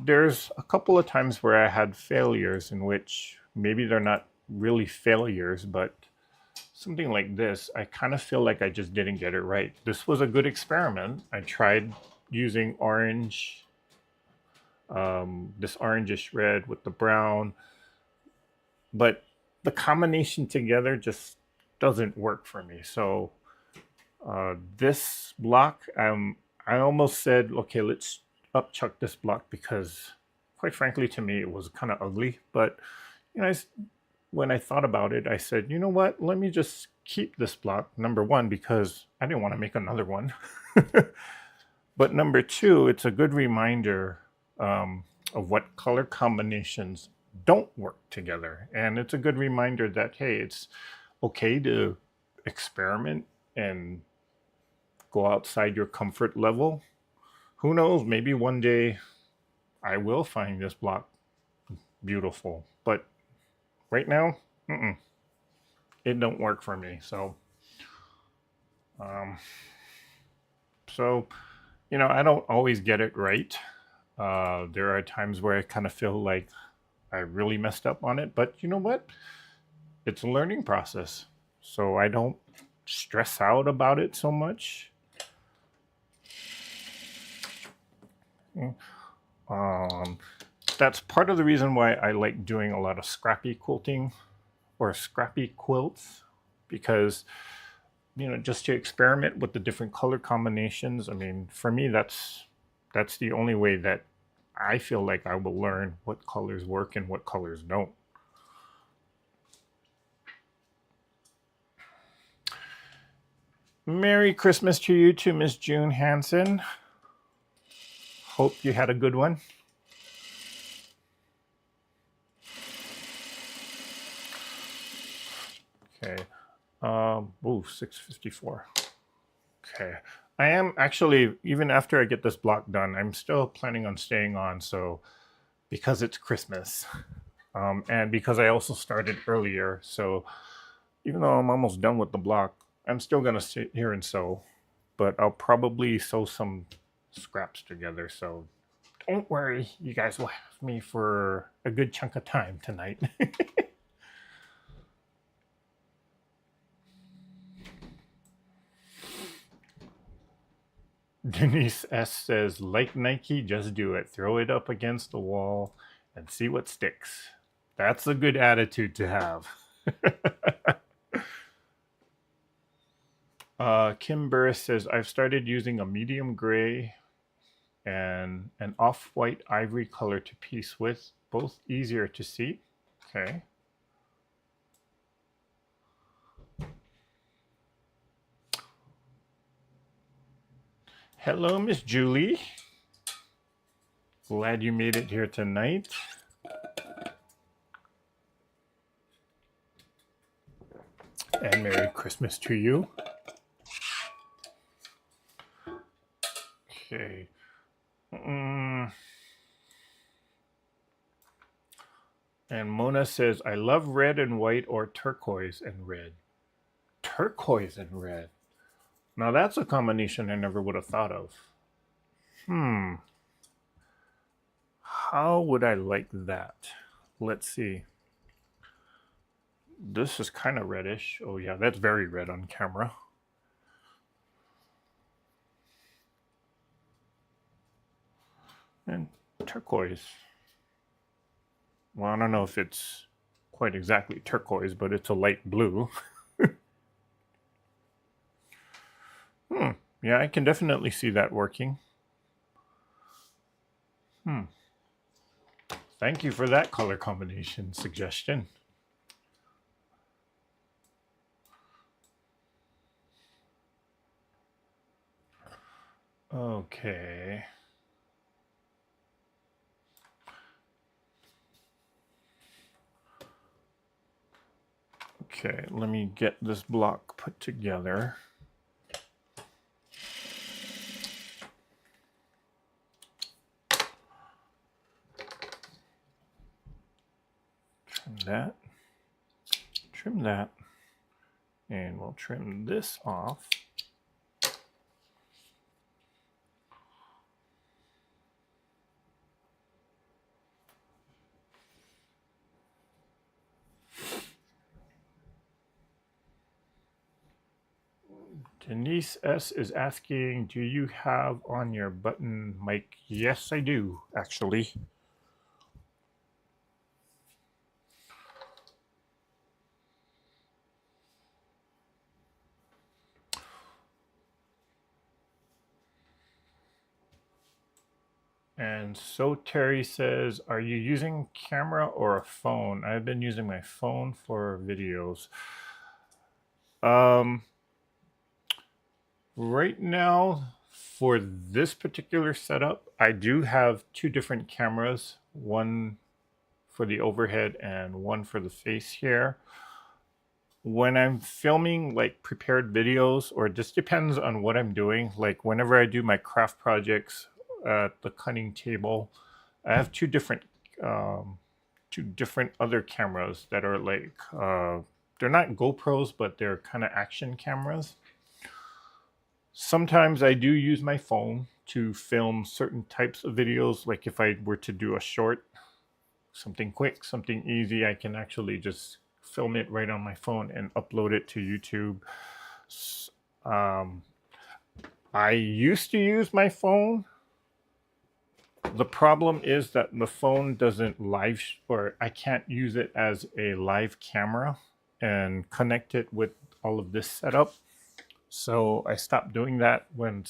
there's a couple of times where I had failures in which maybe they're not really failures, but something like this, I kind of feel like I just didn't get it right. This was a good experiment. I tried using orange, this orangish red with the brown, but the combination together just doesn't work for me. So this block, I almost said, okay, let's upchuck this block because, quite frankly, to me, it was kind of ugly. But you know, when I thought about it, I said, you know what? Let me just keep this block. Number one, because I didn't want to make another one. But number two, it's a good reminder of what color combinations don't work together, and it's a good reminder that hey, it's okay to experiment and go outside your comfort level. Who knows? Maybe one day I will find this block beautiful, but right now, it don't work for me. So, um, so you know, I don't always get it right. There are times where I kind of feel like I really messed up on it, but you know what? It's a learning process, so I don't stress out about it so much. That's part of the reason why I like doing a lot of scrappy quilting or scrappy quilts, because you know, just to experiment with the different color combinations. I mean, for me, that's the only way that I feel like I will learn what colors work and what colors don't. Merry Christmas to you too, Miss June Hansen. Hope you had a good one. Okay. 6:54. Okay. I am actually, even after I get this block done, I'm still planning on staying on. So, because it's Christmas, and because I also started earlier, so even though I'm almost done with the block, I'm still gonna sit here and sew, but I'll probably sew some scraps together. So, don't worry, you guys will have me for a good chunk of time tonight. Denise S says, like Nike, just do it. Throw it up against the wall and see what sticks. That's a good attitude to have. Kim Burris says, I've started using a medium gray and an off-white ivory color to piece with, both easier to see. Okay. Hello, Miss Julie. Glad you made it here tonight. And Merry Christmas to you. Okay. And Mona says, I love red and white or turquoise and red. Turquoise and red. Now that's a combination I never would have thought of. How would I like that? Let's see. This is kind of reddish. Oh yeah, that's very red on camera. And turquoise. Well, I don't know if it's quite exactly turquoise, but it's a light blue. Yeah, I can definitely see that working. Thank you for that color combination suggestion. Okay. Okay, let me get this block put together. Trim that, and we'll trim this off. Denise S. is asking, do you have on your button mic? Yes, I do, actually. And so Terry says, are you using camera or a phone? I've been using my phone for videos. Right now, for this particular setup, I do have two different cameras, one for the overhead and one for the face here. When I'm filming like prepared videos, or it just depends on what I'm doing, like whenever I do my craft projects at the cutting table, I have two different other cameras that are like they're not GoPros, but they're kind of action cameras. Sometimes I do use my phone to film certain types of videos. Like if I were to do a short, something quick, something easy, I can actually just film it right on my phone and upload it to YouTube. I used to use my phone. The problem is that the phone doesn't live, or I can't use it as a live camera and connect it with all of this setup. So I stopped doing that when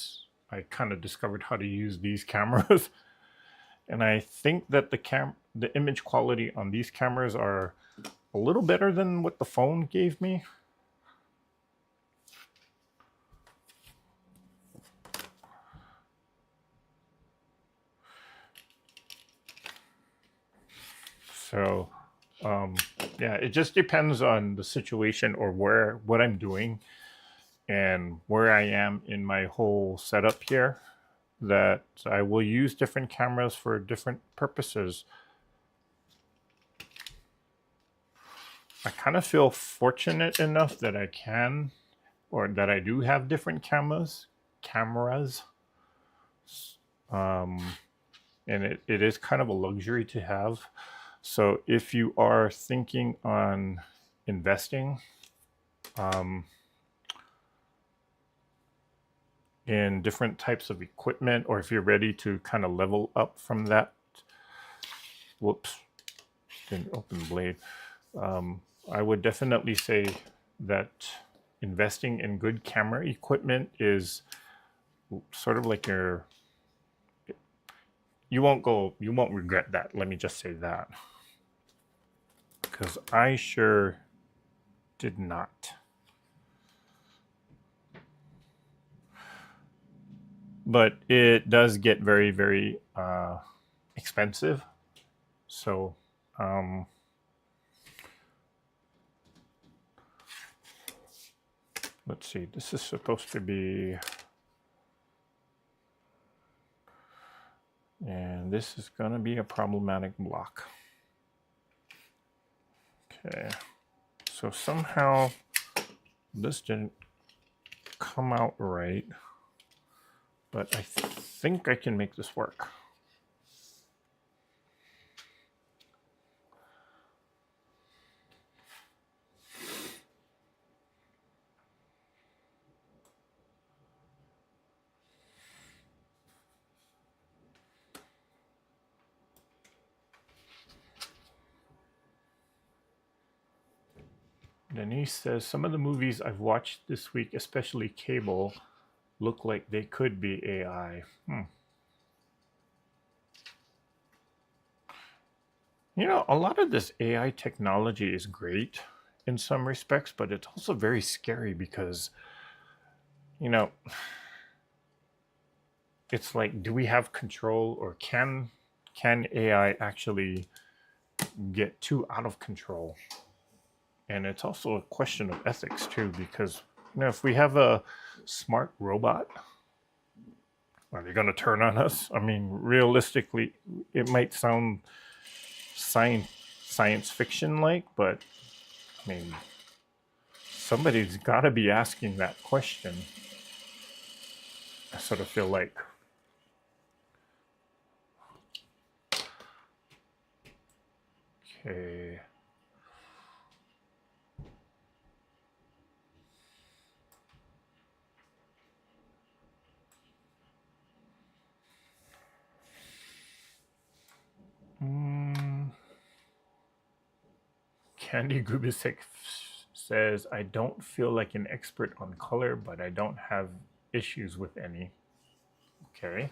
I kind of discovered how to use these cameras. And I think that the image quality on these cameras are a little better than what the phone gave me. So yeah, it just depends on the situation or what I'm doing and where I am in my whole setup here, that I will use different cameras for different purposes. I kind of feel fortunate enough that I can, or that I do have different cameras. And it is kind of a luxury to have. So if you are thinking on investing in different types of equipment, or if you're ready to kind of level up from that, whoops, didn't open the blade. I would definitely say that investing in good camera equipment is sort of like you won't regret that. Let me just say that. Because I sure did not. But it does get very, very expensive. So let's see, this is supposed to be, and this is going to be a problematic block. Okay, so somehow this didn't come out right, but I think I can make this work. Denise says, some of the movies I've watched this week, especially cable, look like they could be AI. You know, a lot of this AI technology is great in some respects, but it's also very scary because, you know, it's like, do we have control, or can AI actually get too out of control? And it's also a question of ethics too, because, you know, if we have a smart robot, are they going to turn on us? I mean, realistically, it might sound science fiction like, but I mean, somebody's got to be asking that question. I sort of feel like. Okay. Candy Gubisek says, I don't feel like an expert on color, but I don't have issues with any. Okay.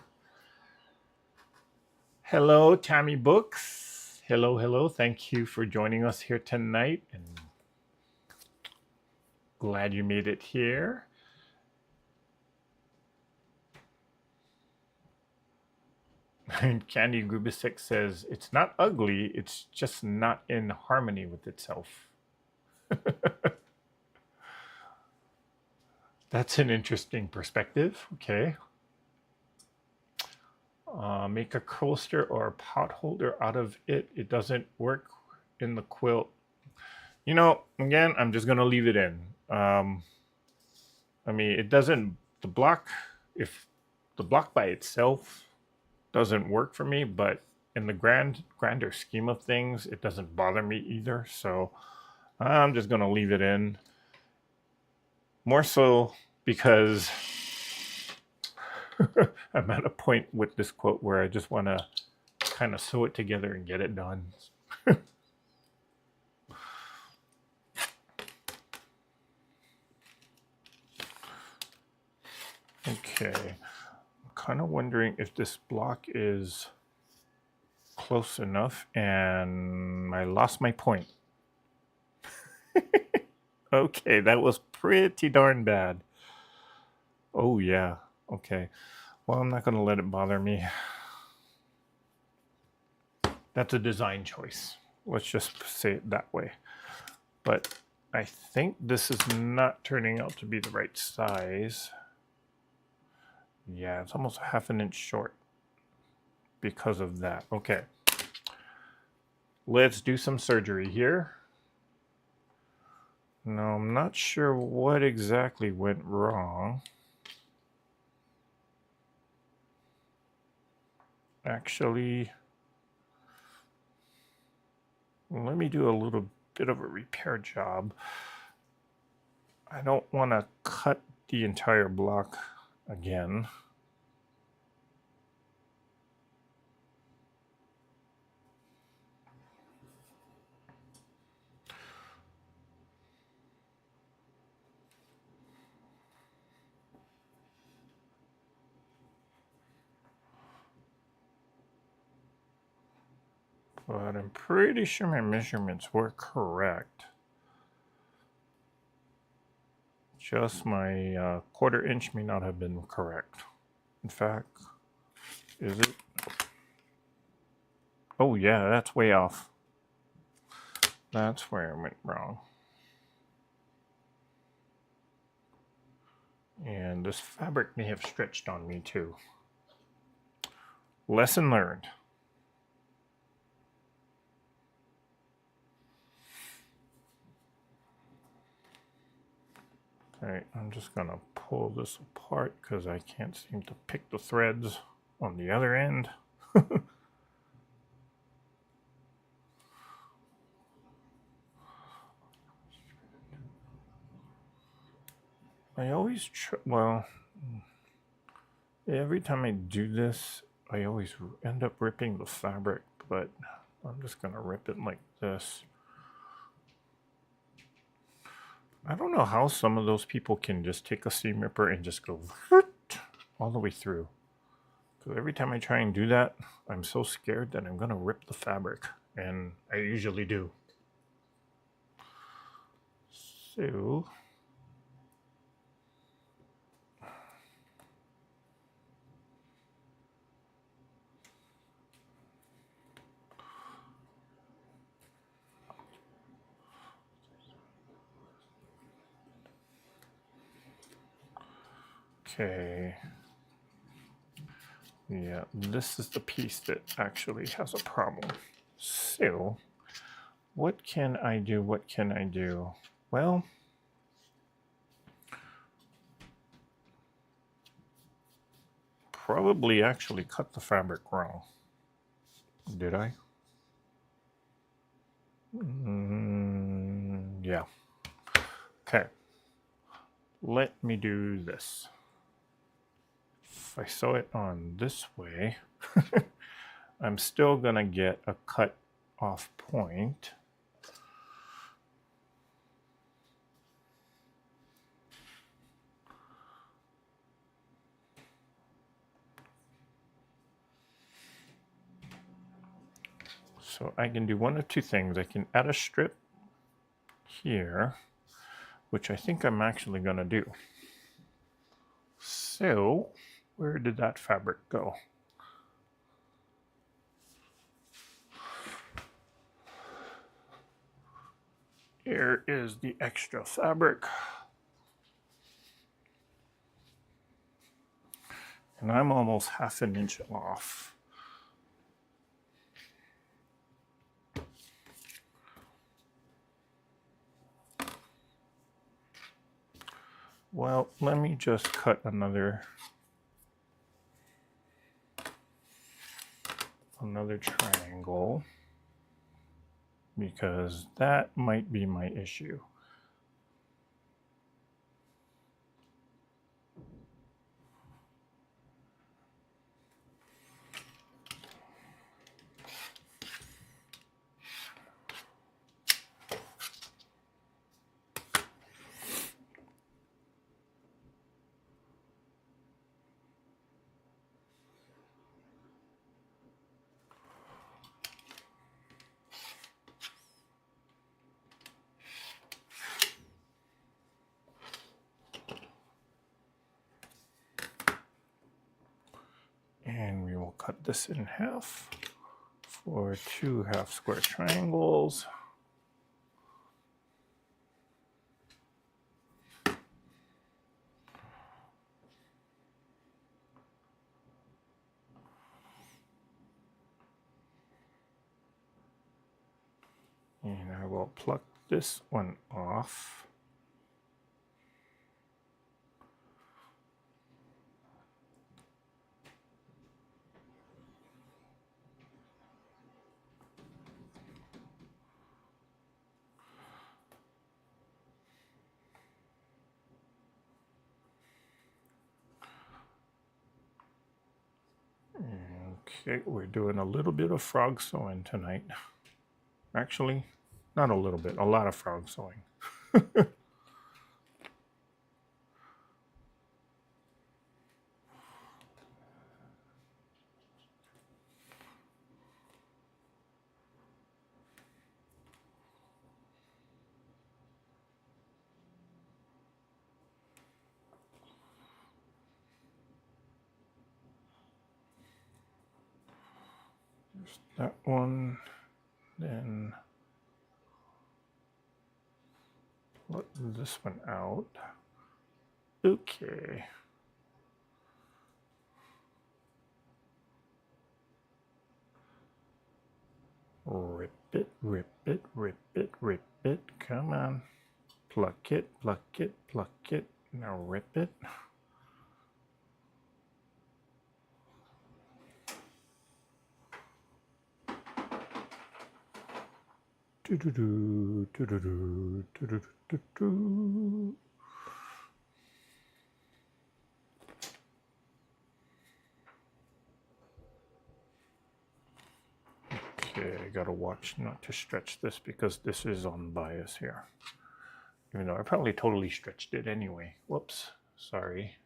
Hello, Tammy Books. Hello, hello. Thank you for joining us here tonight, and glad you made it here. And Candy Grubisek says, it's not ugly, it's just not in harmony with itself. That's an interesting perspective. Okay. Make a coaster or a pot holder out of it. It doesn't work in the quilt. You know, again, I'm just going to leave it in. I mean, it doesn't, the block, if the block by itself doesn't work for me, but in the grander scheme of things, it doesn't bother me either. So I'm just going to leave it in. More so because I'm at a point with this quote where I just want to kind of sew it together and get it done. Okay, I'm kind of wondering if this block is close enough, and I lost my point. Okay, that was pretty darn bad. Oh yeah, okay. Well, I'm not going to let it bother me. That's a design choice. Let's just say it that way. But I think this is not turning out to be the right size. Yeah, it's almost a half an inch short because of that. Okay. Let's do some surgery here. Now, I'm not sure what exactly went wrong. Actually, let me do a little bit of a repair job. I don't want to cut the entire block again. But I'm pretty sure my measurements were correct. Just my quarter inch may not have been correct. In fact, is it? Oh yeah, that's way off. That's where I went wrong. And this fabric may have stretched on me too. Lesson learned. Alright, I'm just gonna pull this apart because I can't seem to pick the threads on the other end. I always well, every time I do this, I always end up ripping the fabric, but I'm just gonna rip it like this. I don't know how some of those people can just take a seam ripper and just go all the way through. Because every time I try and do that, I'm so scared that I'm going to rip the fabric. And I usually do. So... Okay. Yeah, this is the piece that actually has a problem. So, what can I do? What can I do? Well, probably actually cut the fabric wrong. Did I? Yeah. Okay. Let me do this. If I sew it on this way, I'm still going to get a cut off point. So I can do one of two things. I can add a strip here, which I think I'm actually going to do. So, where did that fabric go? Here is the extra fabric. And I'm almost half an inch off. Well, let me just cut another triangle, because that might be my issue. And we will cut this in half for 2 half square triangles. And I will pluck this one off. Okay, we're doing a little bit of frog sewing tonight. Actually, not a little bit, a lot of frog sewing. There's that one, then let this one out. Okay. Rip it, rip it, rip it, rip it. Come on. Pluck it, pluck it, pluck it. Now rip it. Do-do-do, do-do-do, do-do-do-do-do. Okay, I gotta watch not to stretch this because this is on bias here. Even though I probably totally stretched it anyway. Whoops, sorry.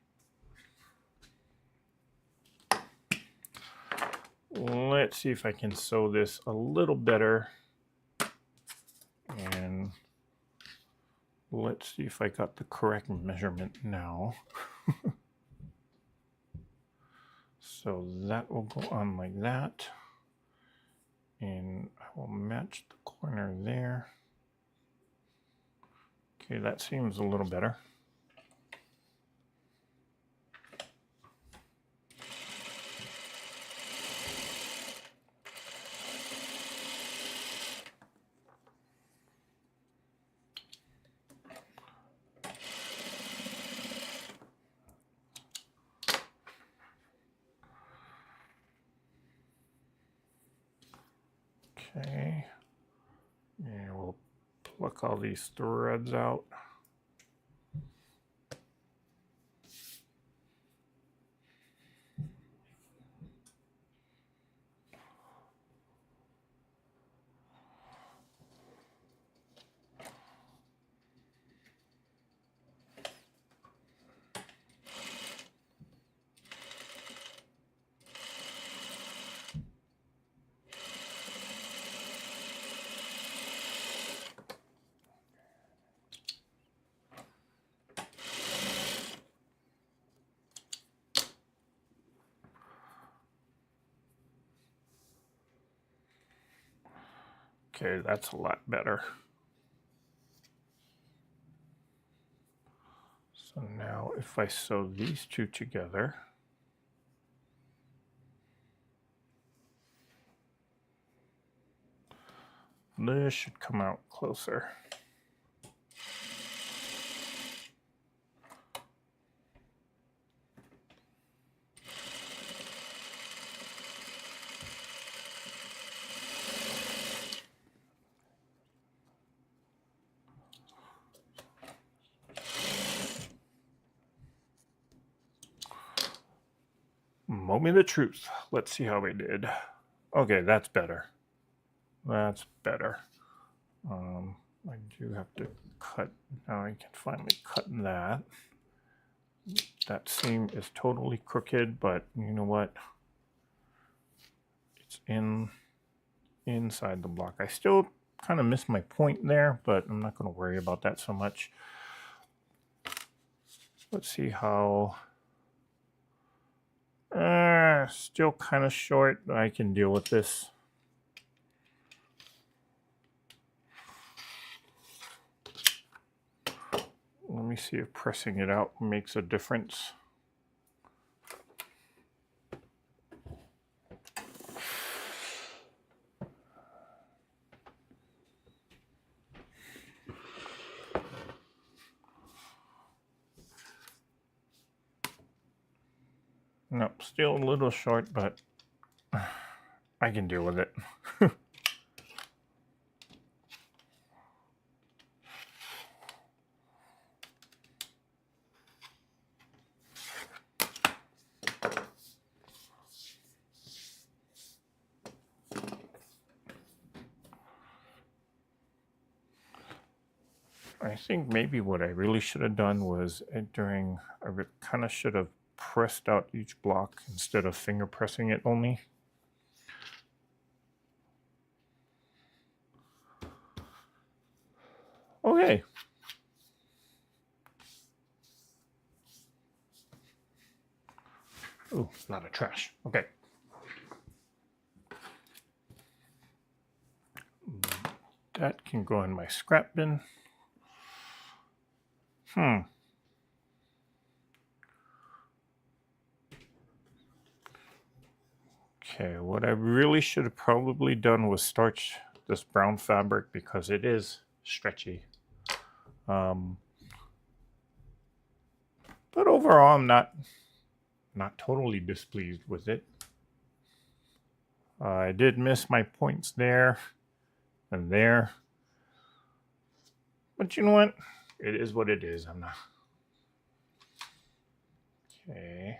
Let's see if I can sew this a little better. And let's see if I got the correct measurement now. So that will go on like that. And I will match the corner there. Okay, that seems a little better. Okay, and we'll pluck all these threads out. Okay, that's a lot better. So now if I sew these two together, this should come out closer. Moment of truth. Let's see how we did. Okay, that's better. That's better. I do have to cut. Now I can finally cut that. That seam is totally crooked, but you know what? It's inside the block. I still kind of missed my point there, but I'm not going to worry about that so much. Let's see how... still kind of short. I can deal with this. Let me see if pressing it out makes a difference. Nope, still a little short, but I can deal with it. I think maybe what I really should have done was I kind of should have pressed out each block instead of finger pressing it only. Okay. Ooh, a lot of trash. Okay. That can go in my scrap bin. Okay, what I really should have probably done was starch this brown fabric because it is stretchy. But overall, I'm not totally displeased with it. I did miss my points there and there. But you know what? It is what it is. I'm not... Okay.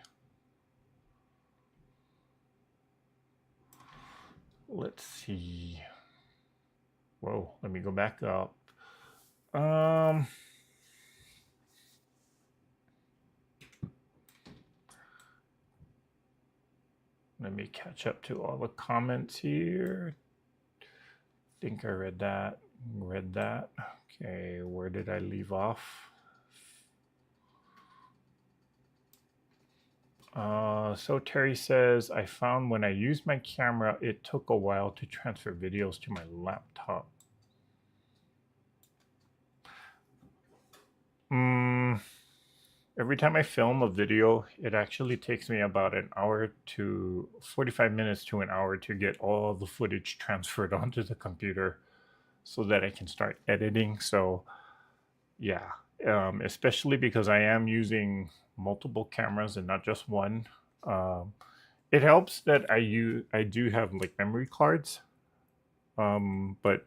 Let's see. Whoa, let me go back up. Let me catch up to all the comments here. Think I read that. Read that. Okay, where did I leave off? So Terry says, I found when I used my camera, it took a while to transfer videos to my laptop. Every time I film a video, it actually takes me about an hour to 45 minutes to an hour to get all the footage transferred onto the computer so that I can start editing. So yeah, especially because I am using multiple cameras and not just one. It helps that I do have like memory cards, but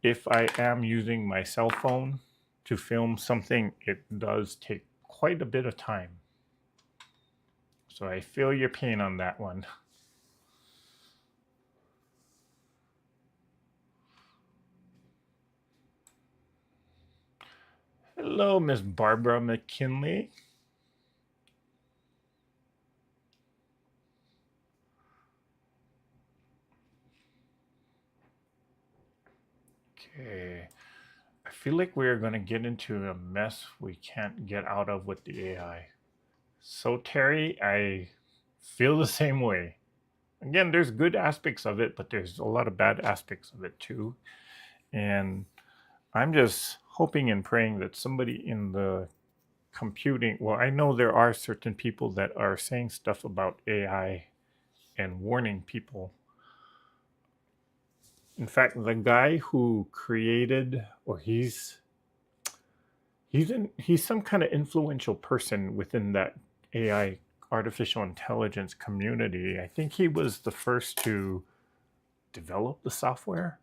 if I am using my cell phone to film something, it does take quite a bit of time. So I feel your pain on that one. Hello, Miss Barbara McKinley. Okay. I feel like we're going to get into a mess we can't get out of with the AI. So, Terry, I feel the same way. Again, there's good aspects of it, but there's a lot of bad aspects of it too. And I'm just hoping and praying that somebody in the computing, well, I know there are certain people that are saying stuff about AI and warning people. In fact, the guy who created, or he's some kind of influential person within that AI, artificial intelligence community. I think he was the first to develop the software,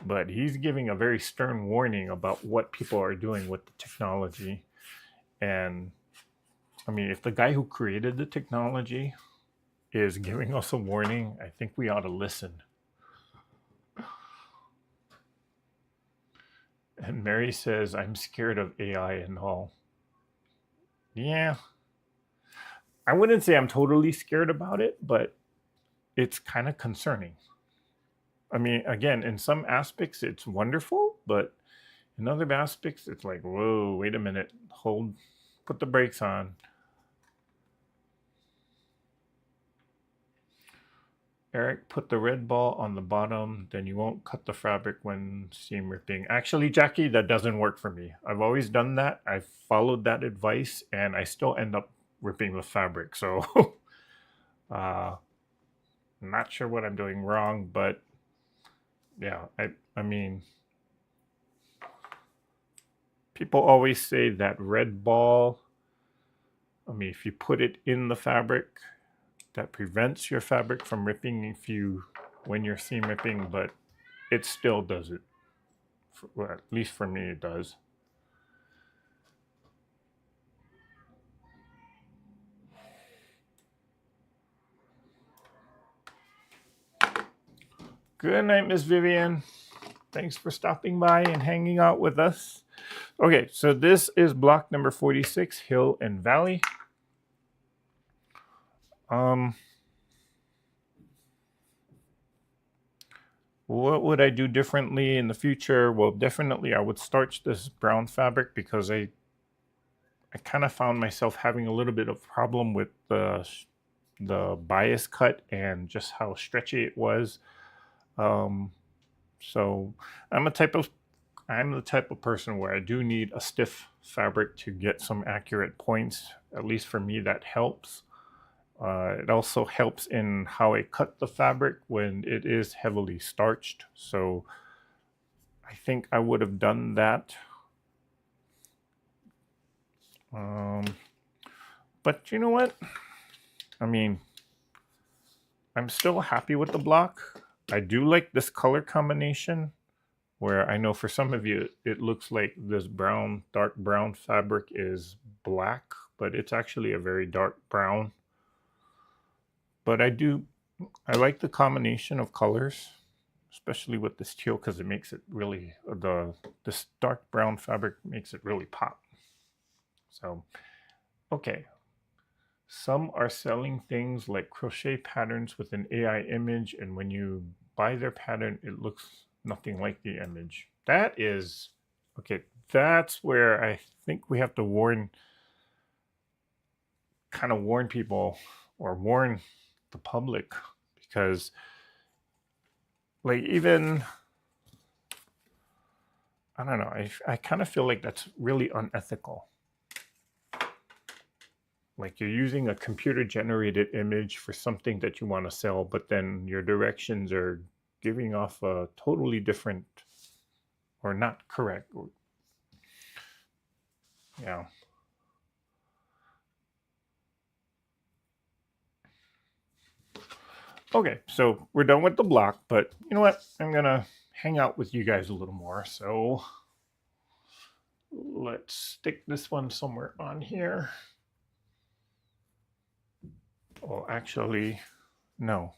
but he's giving a very stern warning about what people are doing with the technology. And I mean, if the guy who created the technology is giving us a warning, I think we ought to listen. And Mary says, I'm scared of AI and all. Yeah. I wouldn't say I'm totally scared about it, but it's kind of concerning. I mean, again, in some aspects, it's wonderful, but in other aspects, it's like, whoa, wait a minute, put the brakes on. Eric, put the red ball on the bottom, then you won't cut the fabric when seam ripping. Actually, Jackie, that doesn't work for me. I've always done that. I've followed that advice, and I still end up ripping the fabric. So, not sure what I'm doing wrong, but yeah, I mean, people always say that red ball, I mean, if you put it in the fabric, that prevents your fabric from ripping when you're seam ripping, but it still does it. Well, at least for me, it does. Good night, Miss Vivian. Thanks for stopping by and hanging out with us. Okay, so this is block number 46, Hill and Valley. What would I do differently in the future? Well, definitely I would starch this brown fabric because I kind of found myself having a little bit of problem with the bias cut and just how stretchy it was. So I'm the type of person where I do need a stiff fabric to get some accurate points. At least for me, that helps. It also helps in how I cut the fabric when it is heavily starched. So I think I would have done that. But you know what? I mean, I'm still happy with the block. I do like this color combination where I know for some of you it looks like this dark brown fabric is black, but it's actually a very dark brown. But I like the combination of colors, especially with this teal, because it makes it really, this dark brown fabric makes it really pop. So, okay. Some are selling things like crochet patterns with an AI image, and when you buy their pattern, it looks nothing like the image. That is, okay, that's where I think we have to kind of warn people or warn the public, because like even, I don't know, I kind of feel like that's really unethical. Like you're using a computer generated image for something that you want to sell, but then your directions are giving off a totally different or not correct. Yeah. Okay, so we're done with the block, but you know what? I'm gonna hang out with you guys a little more. So let's stick this one somewhere on here. Oh, actually, no.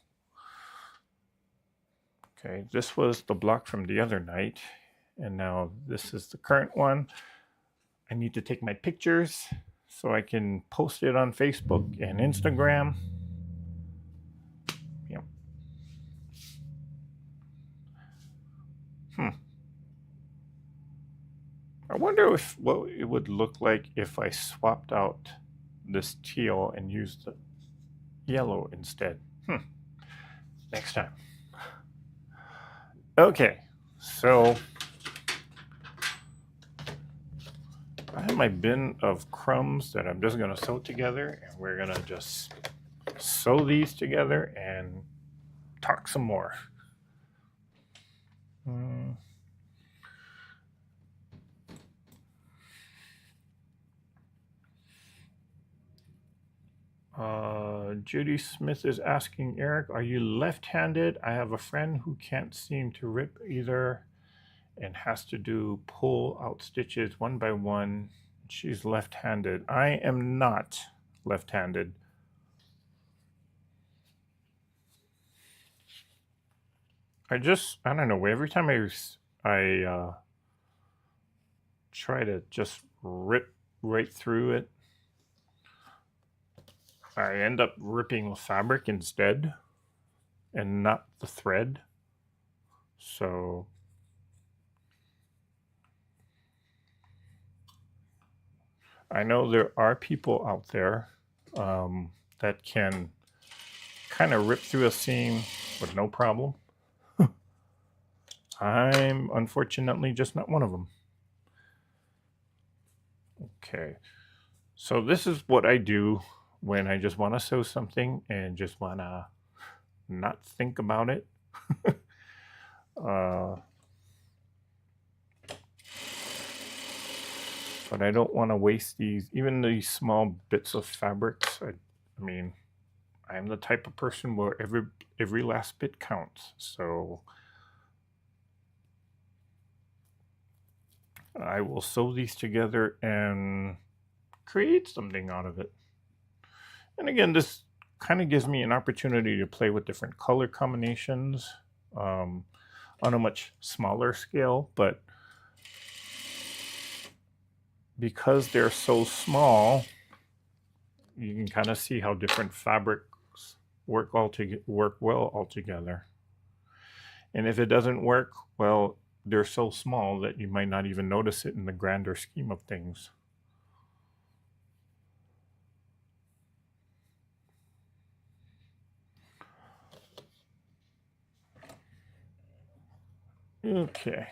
Okay, this was the block from the other night, and now this is the current one. I need to take my pictures so I can post it on Facebook and Instagram. Yep. I wonder what it would look like if I swapped out this teal and used the yellow instead. Next time. Okay, so I have my bin of crumbs that I'm just gonna sew together, and we're gonna just sew these together and talk some more. Judy Smith is asking, Eric, are you left-handed? I have a friend who can't seem to rip either and has to do pull out stitches one by one. She's left-handed. I am not left-handed. I don't know, every time I try to just rip right through it, I end up ripping the fabric instead and not the thread. So I know there are people out there that can kind of rip through a seam with no problem. I'm unfortunately just not one of them. Okay, so this is what I do when I just want to sew something and just want to not think about it. But I don't want to waste even these small bits of fabrics. I mean, I'm the type of person where every last bit counts. So I will sew these together and create something out of it. And again, this kind of gives me an opportunity to play with different color combinations on a much smaller scale, but because they're so small, you can kind of see how different fabrics work well altogether. And if it doesn't work, well, they're so small that you might not even notice it in the grander scheme of things. Okay.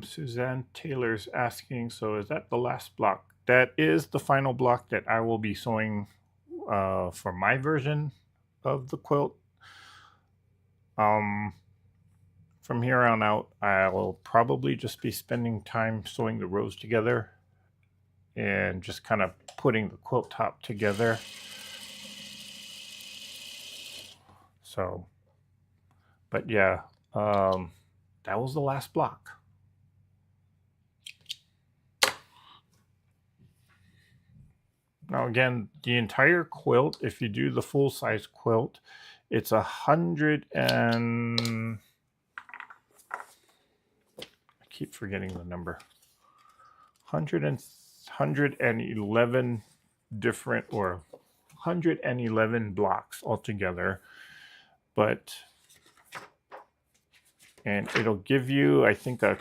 Suzanne Taylor's asking, so is that the last block? That is the final block that I will be sewing for my version of the quilt. From here on out, I'll probably just be spending time sewing the rows together and just kind of putting the quilt top together. So, but yeah, that was the last block. Now again, the entire quilt, if you do the full size quilt, it's 100 and I keep forgetting the number. 111 different, or 111 blocks altogether. But, and it'll give you, I think, a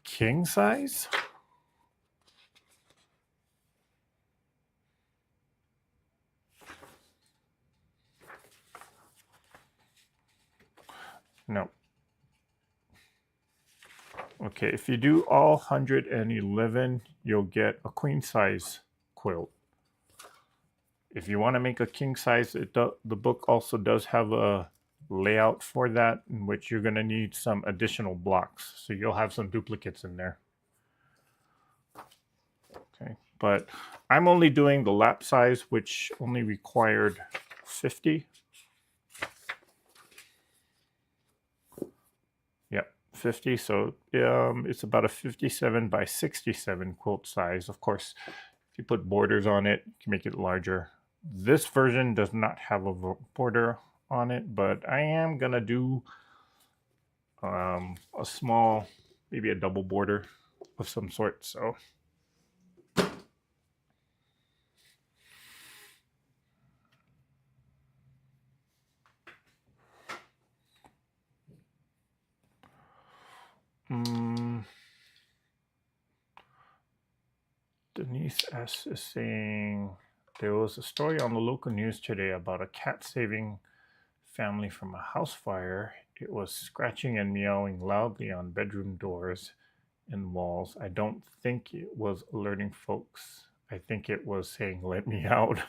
king size. No. Okay, if you do all 111, you'll get a queen size quilt. If you want to make a king size, the book also does have a layout for that, in which you're going to need some additional blocks. So you'll have some duplicates in there. Okay, but I'm only doing the lap size, which only required 50. Yep, 50. So it's about a 57 by 67 quilt size. Of course, if you put borders on it, you can make it larger. This version does not have a border on it, but I am gonna do a small, maybe a double border of some sort. So Denise S is saying there was a story on the local news today about a cat saving family from a house fire. It was scratching and meowing loudly on bedroom doors and walls. I don't think it was alerting folks. I think it was saying, "Let me out."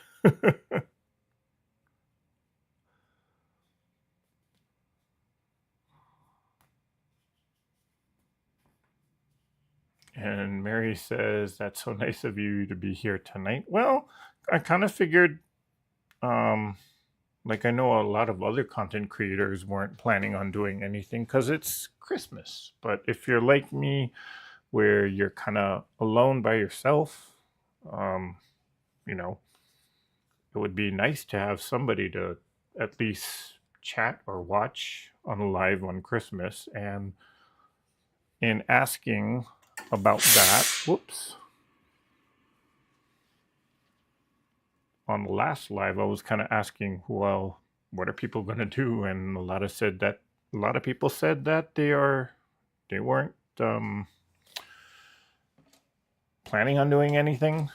And Mary says, "That's so nice of you to be here tonight." Well, I kind of figured, like I know a lot of other content creators weren't planning on doing anything because it's Christmas. But if you're like me, where you're kind of alone by yourself, you know, it would be nice to have somebody to at least chat or watch on live on Christmas. And in asking about that, whoops, on the last live, I was kind of asking, well, what are people going to do? And a lot of people said that they weren't planning on doing anything,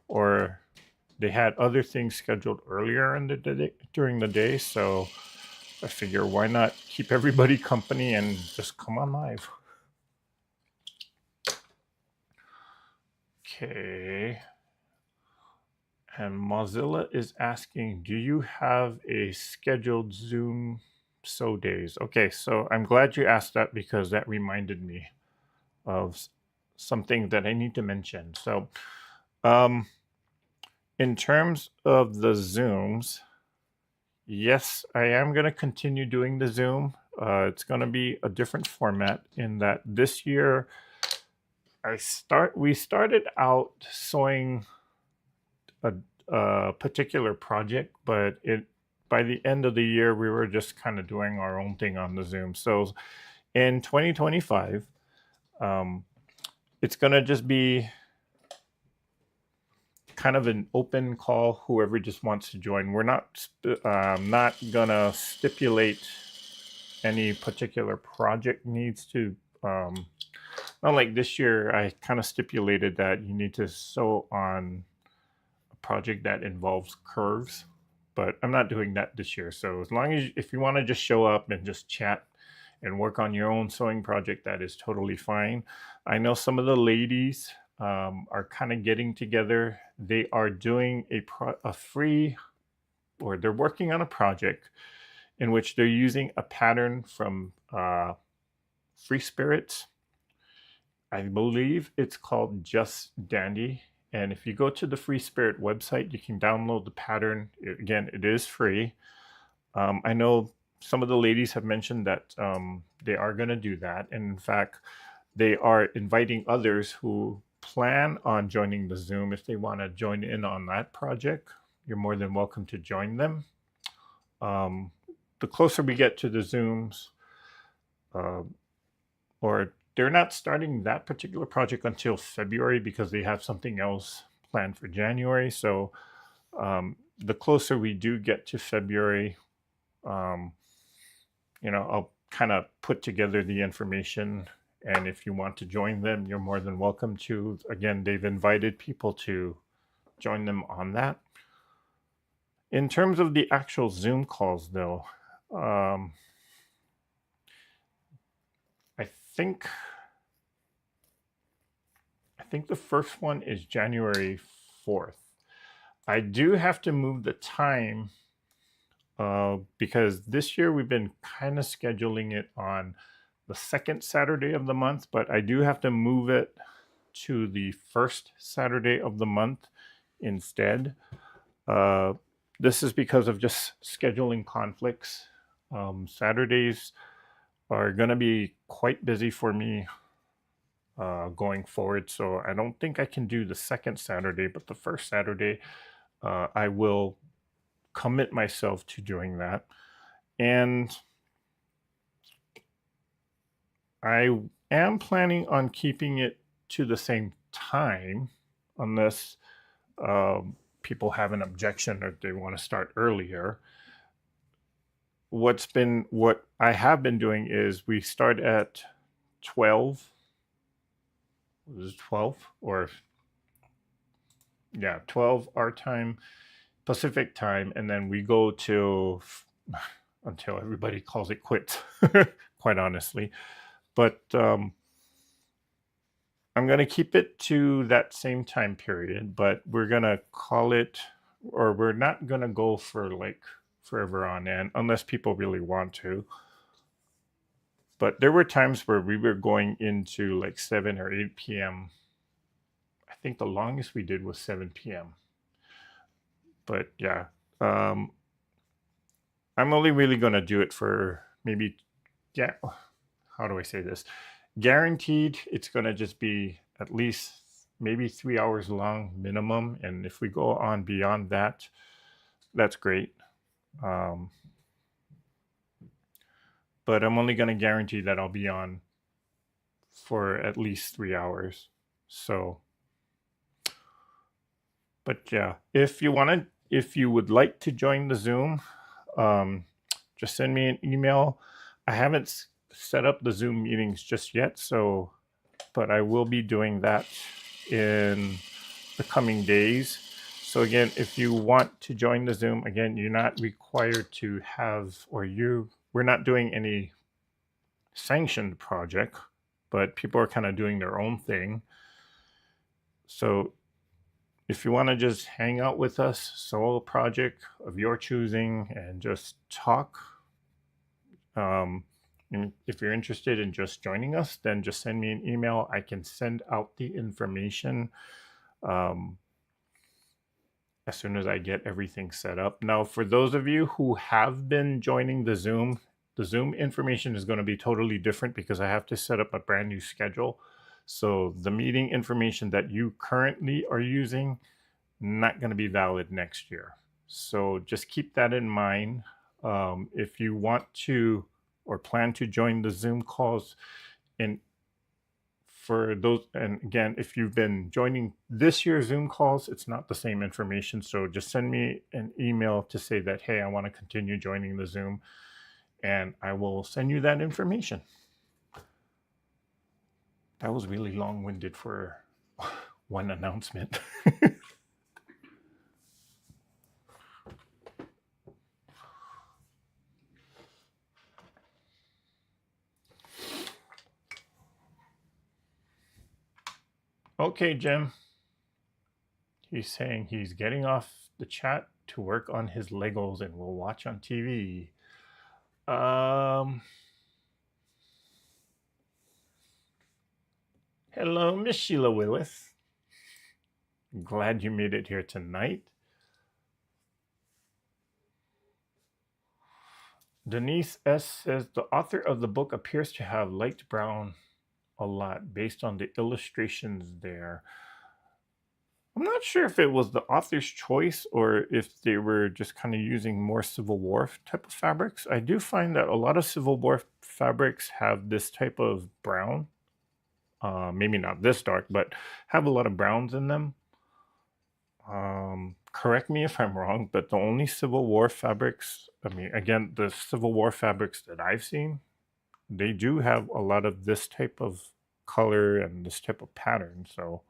or they had other things scheduled earlier in the day, during the day. So I figure, why not keep everybody company and just come on live? Okay. And Mozilla is asking, do you have a scheduled Zoom days? Okay, so I'm glad you asked that, because that reminded me of something that I need to mention. So in terms of the Zooms, yes, I am going to continue doing the Zoom. It's going to be a different format in that this year we started out sewing a particular project, but by the end of the year we were just kind of doing our own thing on the Zoom. So in 2025, it's going to just be kind of an open call. Whoever just wants to join. We're not gonna stipulate any particular project needs to. Not like this year, I kind of stipulated that you need to sew on a project that involves curves, but I'm not doing that this year. So as long as if you want to just show up and just chat and work on your own sewing project, that is totally fine. I know some of the ladies are kind of getting together. They are doing a free, or they're working on a project in which they're using a pattern from Free Spirits. I believe it's called Just Dandy. And if you go to the Free Spirit website, you can download the pattern. Again, it is free. I know some of the ladies have mentioned that they are going to do that. And in fact, they are inviting others who plan on joining the Zoom. If they want to join in on that project, you're more than welcome to join them. The closer we get to the Zooms, or they're not starting that particular project until February because they have something else planned for January. So the closer we do get to February, I'll kind of put together the information. And if you want to join them, you're more than welcome to. Again, they've invited people to join them on that. In terms of the actual Zoom calls, though, I think the first one is January 4th. I do have to move the time because this year we've been kind of scheduling it on the second Saturday of the month, but I do have to move it to the first Saturday of the month instead. This is because of just scheduling conflicts. Saturdays are going to be quite busy for me going forward, so I don't think I can do the second Saturday, but the first Saturday I will commit myself to doing that. And I am planning on keeping it to the same time unless people have an objection or they want to start earlier. What I have been doing is we start at 12. Was it 12 or 12 our time, Pacific time, and then we go till until everybody calls it quits, quite honestly. But I'm going to keep it to that same time period, but we're going to call it, or we're not going to go for like forever on end unless people really want to. But there were times where we were going into like 7 or 8 p.m. I think the longest we did was 7 p.m. But yeah, I'm only really going to do it for maybe, how do I say this? Guaranteed, it's going to just be at least maybe 3 hours long minimum. And if we go on beyond that, that's great. But I'm only going to guarantee that I'll be on for at least 3 hours. So, but yeah, if you would like to join the Zoom, just send me an email. I haven't set up the Zoom meetings just yet, but I will be doing that in the coming days. So again, if you want to join the Zoom, again, you're not required to have, we're not doing any sanctioned project, but people are kind of doing their own thing. So if you want to just hang out with us, solo project of your choosing, and just talk, and if you're interested in just joining us, then just send me an email. I can send out the information as soon as I get everything set up. Now, for those of you who have been joining the Zoom information is going to be totally different because I have to set up a brand new schedule. So the meeting information that you currently are using, not going to be valid next year. So just keep that in mind. If you want to or plan to join the Zoom calls, and for those, and again, if you've been joining this year's Zoom calls, it's not the same information. So just send me an email to say that, hey, I want to continue joining the Zoom, and I will send you that information. That was really long-winded for one announcement. Okay, Jim. He's saying he's getting off the chat to work on his Legos and will watch on TV. Hello, Miss Sheila Willis. Glad you made it here tonight. Denise S says the author of the book appears to have liked brown a lot based on the illustrations there. I'm not sure if it was the author's choice or if they were just kind of using more Civil War type of fabrics. I do find that a lot of Civil War fabrics have this type of brown. Maybe not this dark, but have a lot of browns in them. Correct me if I'm wrong, but the only Civil War fabrics, I mean, again, the Civil War fabrics that I've seen, they do have a lot of this type of color and this type of pattern. So,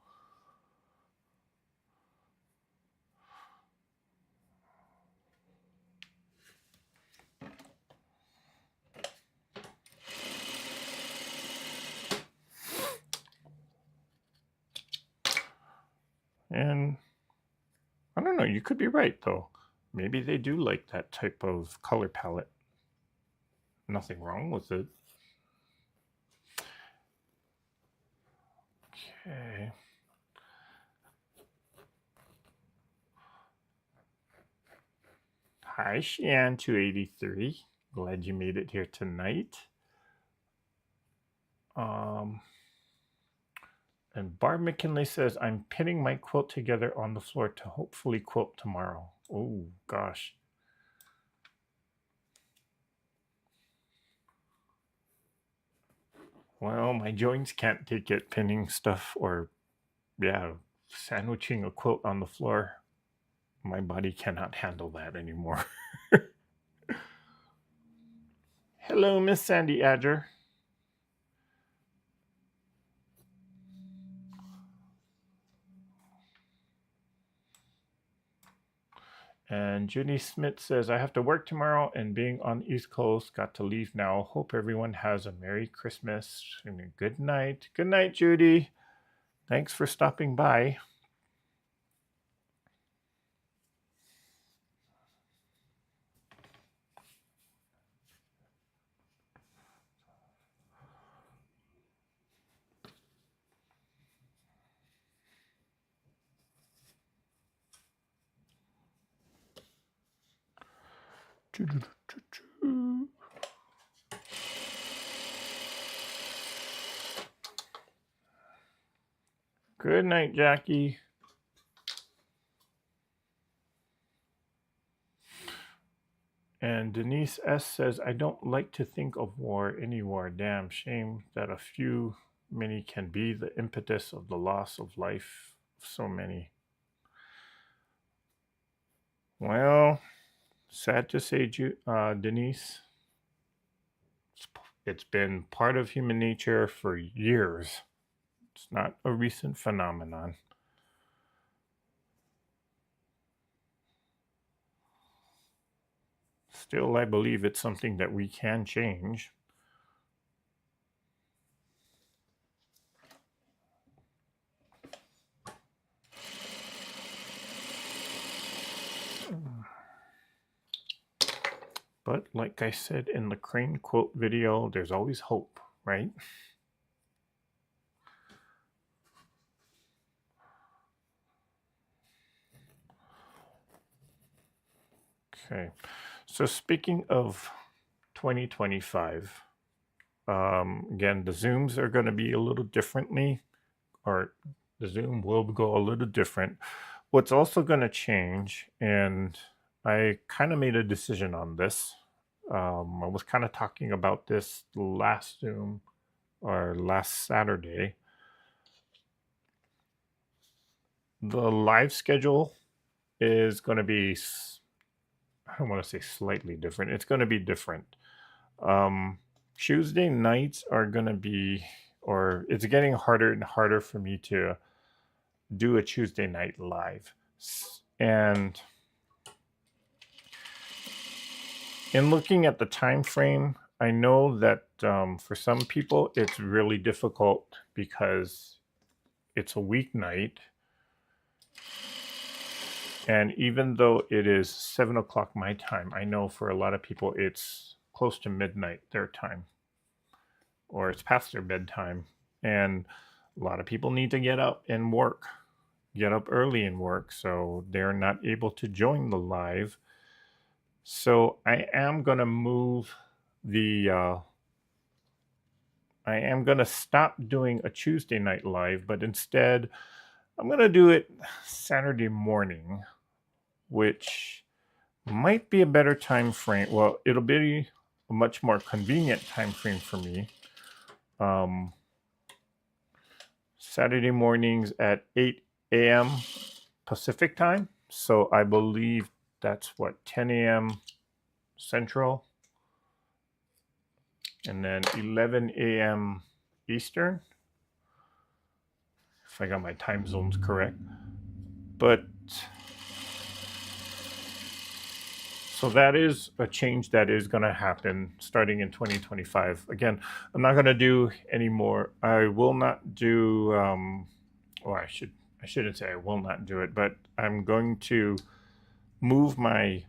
and I don't know, you could be right though. Maybe they do like that type of color palette. Nothing wrong with it. Okay. Hi, Shan283. Glad you made it here tonight. And Barb McKinley says, I'm pinning my quilt together on the floor to hopefully quilt tomorrow. Oh, gosh. Well, my joints can't take it pinning stuff or, yeah, sandwiching a quilt on the floor. My body cannot handle that anymore. Hello, Miss Sandy Adger. And Judy Smith says, I have to work tomorrow and being on the East Coast, got to leave now. Hope everyone has a Merry Christmas and a good night. Good night, Judy. Thanks for stopping by. Good night, Jackie. And Denise S says, I don't like to think of war, any war. Damn shame that a few many can be the impetus of the loss of life of so many. Well, sad to say, Denise, it's been part of human nature for years. It's not a recent phenomenon. Still, I believe it's something that we can change. But like I said in the crane quote video, there's always hope, right? Okay, so speaking of 2025, again, the Zooms are going to be a little differently, or the Zoom will go a little different. What's also going to change, and I kind of made a decision on this. I was kind of talking about this last Zoom or last Saturday. The live schedule is going to be, I don't want to say slightly different. It's going to be different. Tuesday nights are going to be, or it's getting harder and harder for me to do a Tuesday night live. And in looking at the time frame, I know that for some people it's really difficult because it's a weeknight. And even though it is 7 o'clock my time, I know for a lot of people it's close to midnight their time, or it's past their bedtime. And a lot of people need to get up and work, get up early and work, so they're not able to join the live. So I am going to move the, I am going to stop doing a Tuesday night live, but instead I'm going to do it Saturday morning, which might be a better time frame. Well, it'll be a much more convenient time frame for me. Saturday mornings at 8 a.m. Pacific time. So I believe that's what, 10 a.m. Central, and then 11 a.m. Eastern, if I got my time zones correct. But so that is a change that is going to happen starting in 2025. Again, I'm not going to do any more. I will not do, or I shouldn't say I will not do it, but I'm going to move my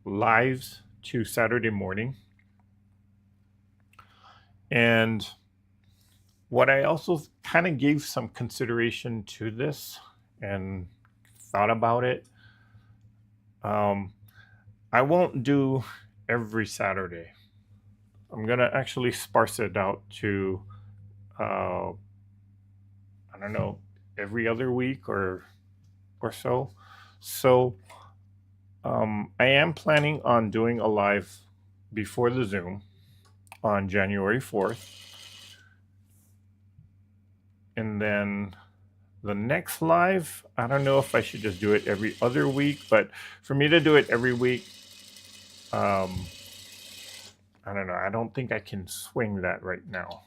lives to Saturday morning. And what I also kind of gave some consideration to this and thought about it, I won't do every Saturday. I'm going to actually sparse it out to, I don't know, every other week or so. So I am planning on doing a live before the Zoom on January 4th. And then the next live, I don't know if I should just do it every other week, but for me to do it every week, I don't know. I don't think I can swing that right now.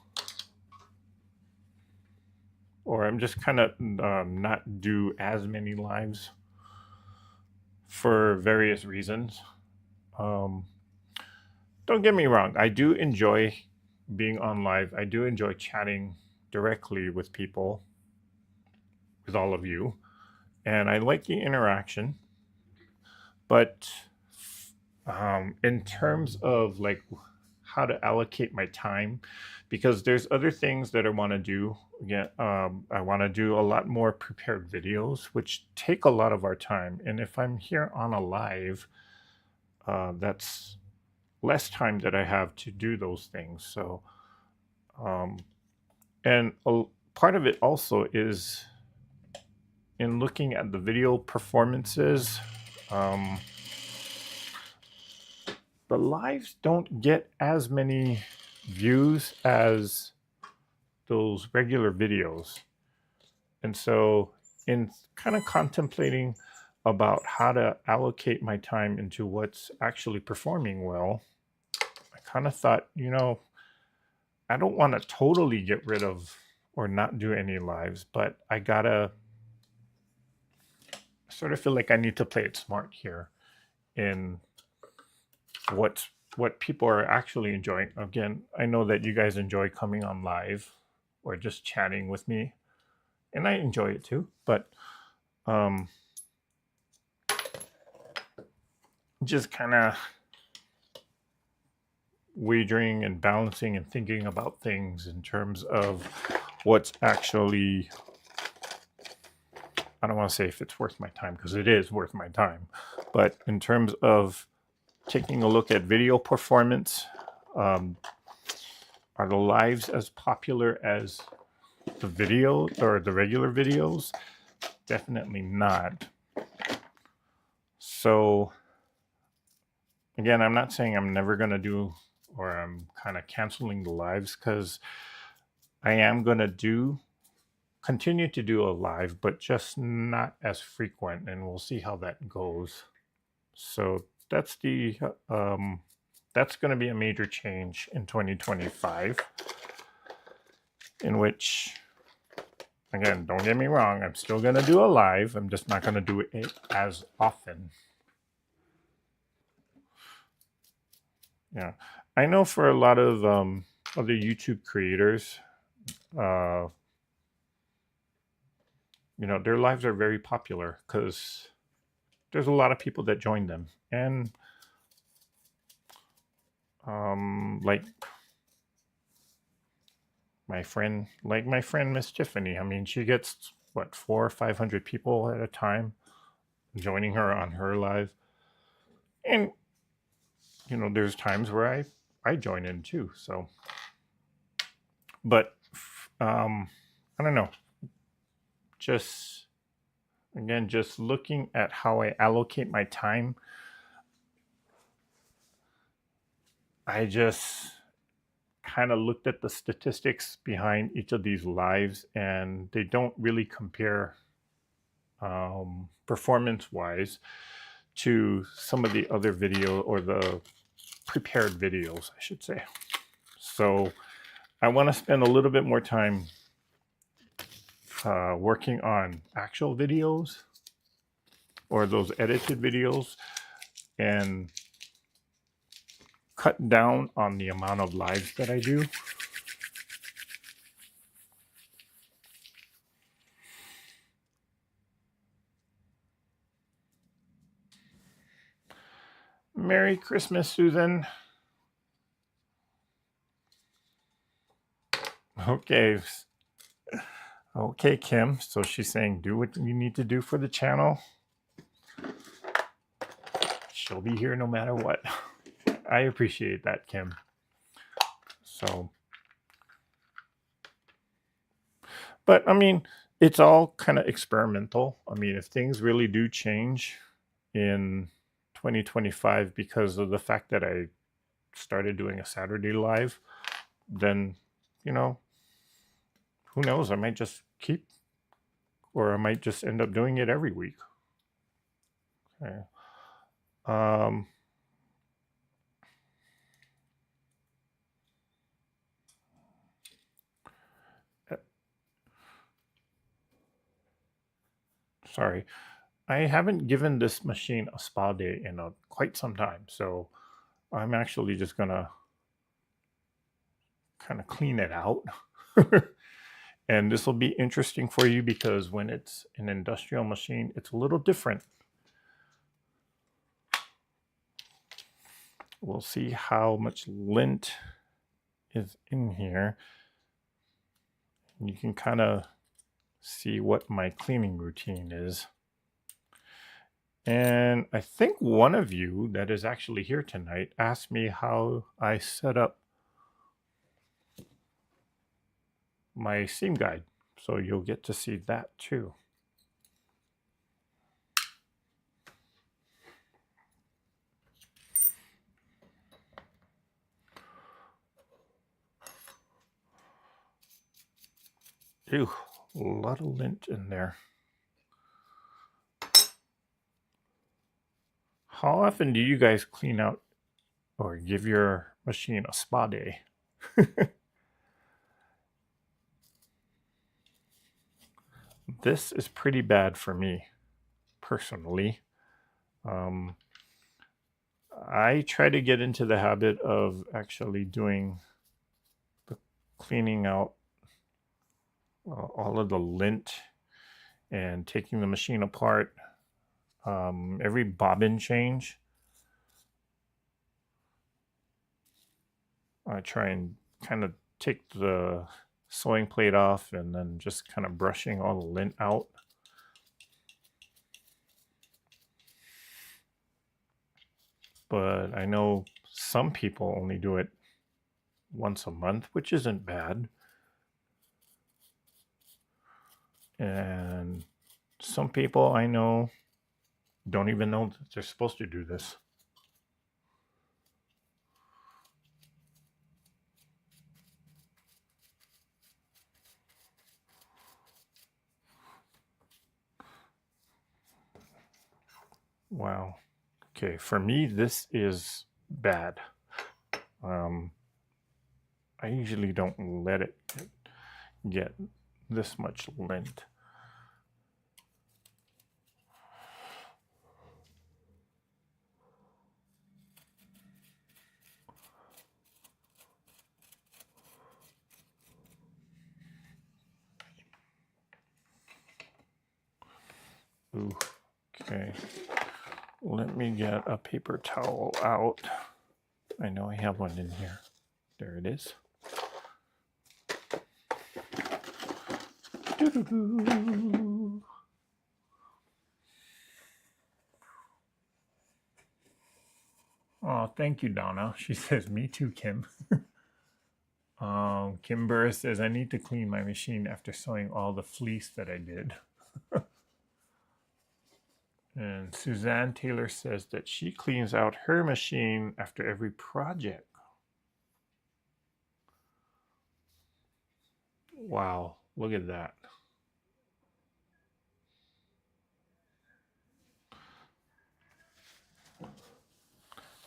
Or I'm just kind of not do as many lives for various reasons. Don't get me wrong. I do enjoy being on live. I do enjoy chatting directly with people, with all of you. And I like the interaction. But in terms of like how to allocate my time, because there's other things that I want to do. Again, I want to do a lot more prepared videos, which take a lot of our time. And if I'm here on a live, that's less time that I have to do those things. So, and part of it also is in looking at the video performances. The lives don't get as many views as those regular videos. And so in kind of contemplating about how to allocate my time into what's actually performing well, I kind of thought, you know, I don't want to totally get rid of or not do any lives, but I gotta sort of feel like I need to play it smart here in what people are actually enjoying. Again, I know that you guys enjoy coming on live or just chatting with me, and I enjoy it too, but just kind of wagering and balancing and thinking about things in terms of what's actually, I don't want to say if it's worth my time, because it is worth my time, but in terms of taking a look at video performance, are the lives as popular as the video or the regular videos? Definitely not. So again, I'm not saying I'm never going to do, or I'm kind of canceling the lives, because I am going to continue to do a live, but just not as frequent, and we'll see how that goes. So that's the that's going to be a major change in 2025, in which, again, don't get me wrong, I'm still going to do a live. I'm just not going to do it as often. Yeah, I know for a lot of other YouTube creators, you know, their lives are very popular because there's a lot of people that join them. And like my friend Miss Tiffany, I mean, she gets what, 400 or 500 people at a time joining her on her live. And, there's times where I join in too. So, but I don't know. Just, again, just looking at how I allocate my time, I just kind of looked at the statistics behind each of these lives, and they don't really compare performance wise to some of the other video, or the prepared videos, I should say. So I want to spend a little bit more time working on actual videos, or those edited videos, and cut down on the amount of lives that I do. Merry Christmas, Susan. Okay. Okay, Kim. So she's saying, do what you need to do for the channel. She'll be here no matter what. I appreciate that, Kim. So, but I mean, it's all kind of experimental. I mean, if things really do change in 2025 because of the fact that I started doing a Saturday live, then, who knows? I might just keep, or I might just end up doing it every week. Okay. Sorry, I haven't given this machine a spa day in quite some time, so I'm actually just gonna kind of clean it out. And this will be interesting for you because when it's an industrial machine, it's a little different. We'll see how much lint is in here. And you can kind of see what my cleaning routine is. And I think one of you that is actually here tonight asked me how I set up my seam guide. So you'll get to see that too. Ew, a lot of lint in there. How often do you guys clean out or give your machine a spa day? This is pretty bad for me, personally. I try to get into the habit of actually doing the cleaning out all of the lint and taking the machine apart. Every bobbin change, I try and kind of take the sewing plate off and then just kind of brushing all the lint out. But I know some people only do it once a month, which isn't bad. And some people I know don't even know that they're supposed to do this. Wow. Okay, for me, this is bad. I usually don't let it get this much lint. Ooh, okay. Let me get a paper towel out. I know I have one in here. There it is. Doo-doo-doo. Oh, thank you, Donna. She says, me too, Kim. Kim Burr says, I need to clean my machine after sewing all the fleece that I did. And Suzanne Taylor says that she cleans out her machine after every project. Wow, look at that.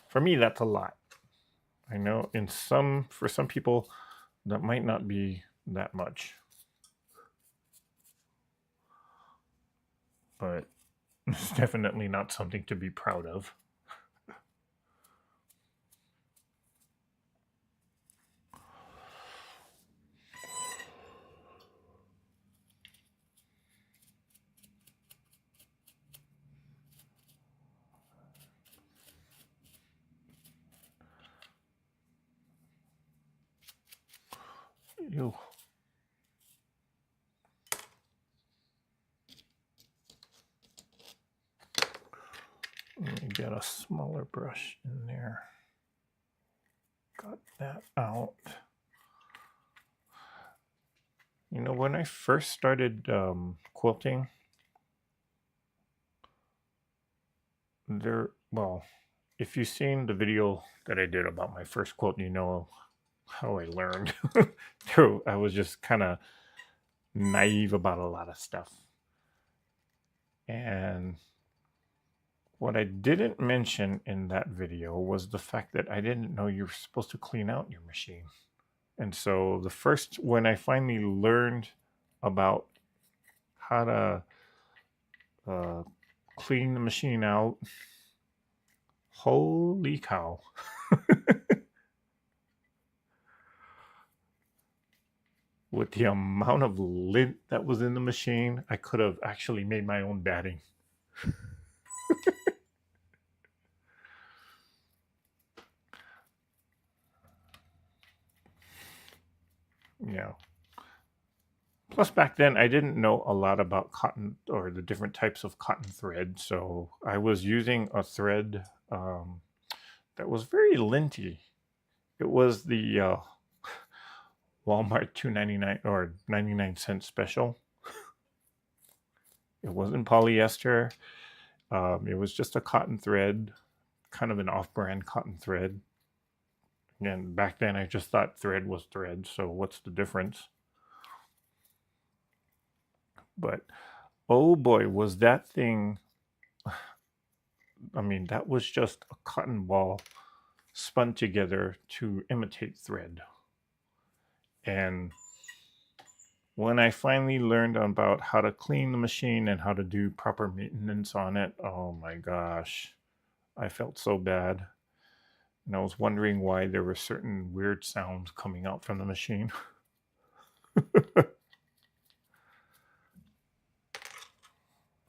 For me, that's a lot. I know for some people, that might not be that much. But it's definitely not something to be proud of. Ew. Let me get a smaller brush in there. Got that out. You know, when I first started quilting, well, if you've seen the video that I did about my first quilt, you know how I learned. I was just kind of naive about a lot of stuff. And what I didn't mention in that video was the fact that I didn't know you were supposed to clean out your machine. And so when I finally learned about how to clean the machine out, holy cow. With the amount of lint that was in the machine, I could have actually made my own batting. Yeah. Plus, back then, I didn't know a lot about cotton or the different types of cotton thread. So I was using a thread that was very linty. It was the Walmart $2.99 or 99-cent special. It wasn't polyester. It was just a cotton thread, kind of an off-brand cotton thread. And back then, I just thought thread was thread. So what's the difference? But oh boy, was that thing. I mean, that was just a cotton ball spun together to imitate thread. And when I finally learned about how to clean the machine and how to do proper maintenance on it, oh my gosh, I felt so bad. And I was wondering why there were certain weird sounds coming out from the machine.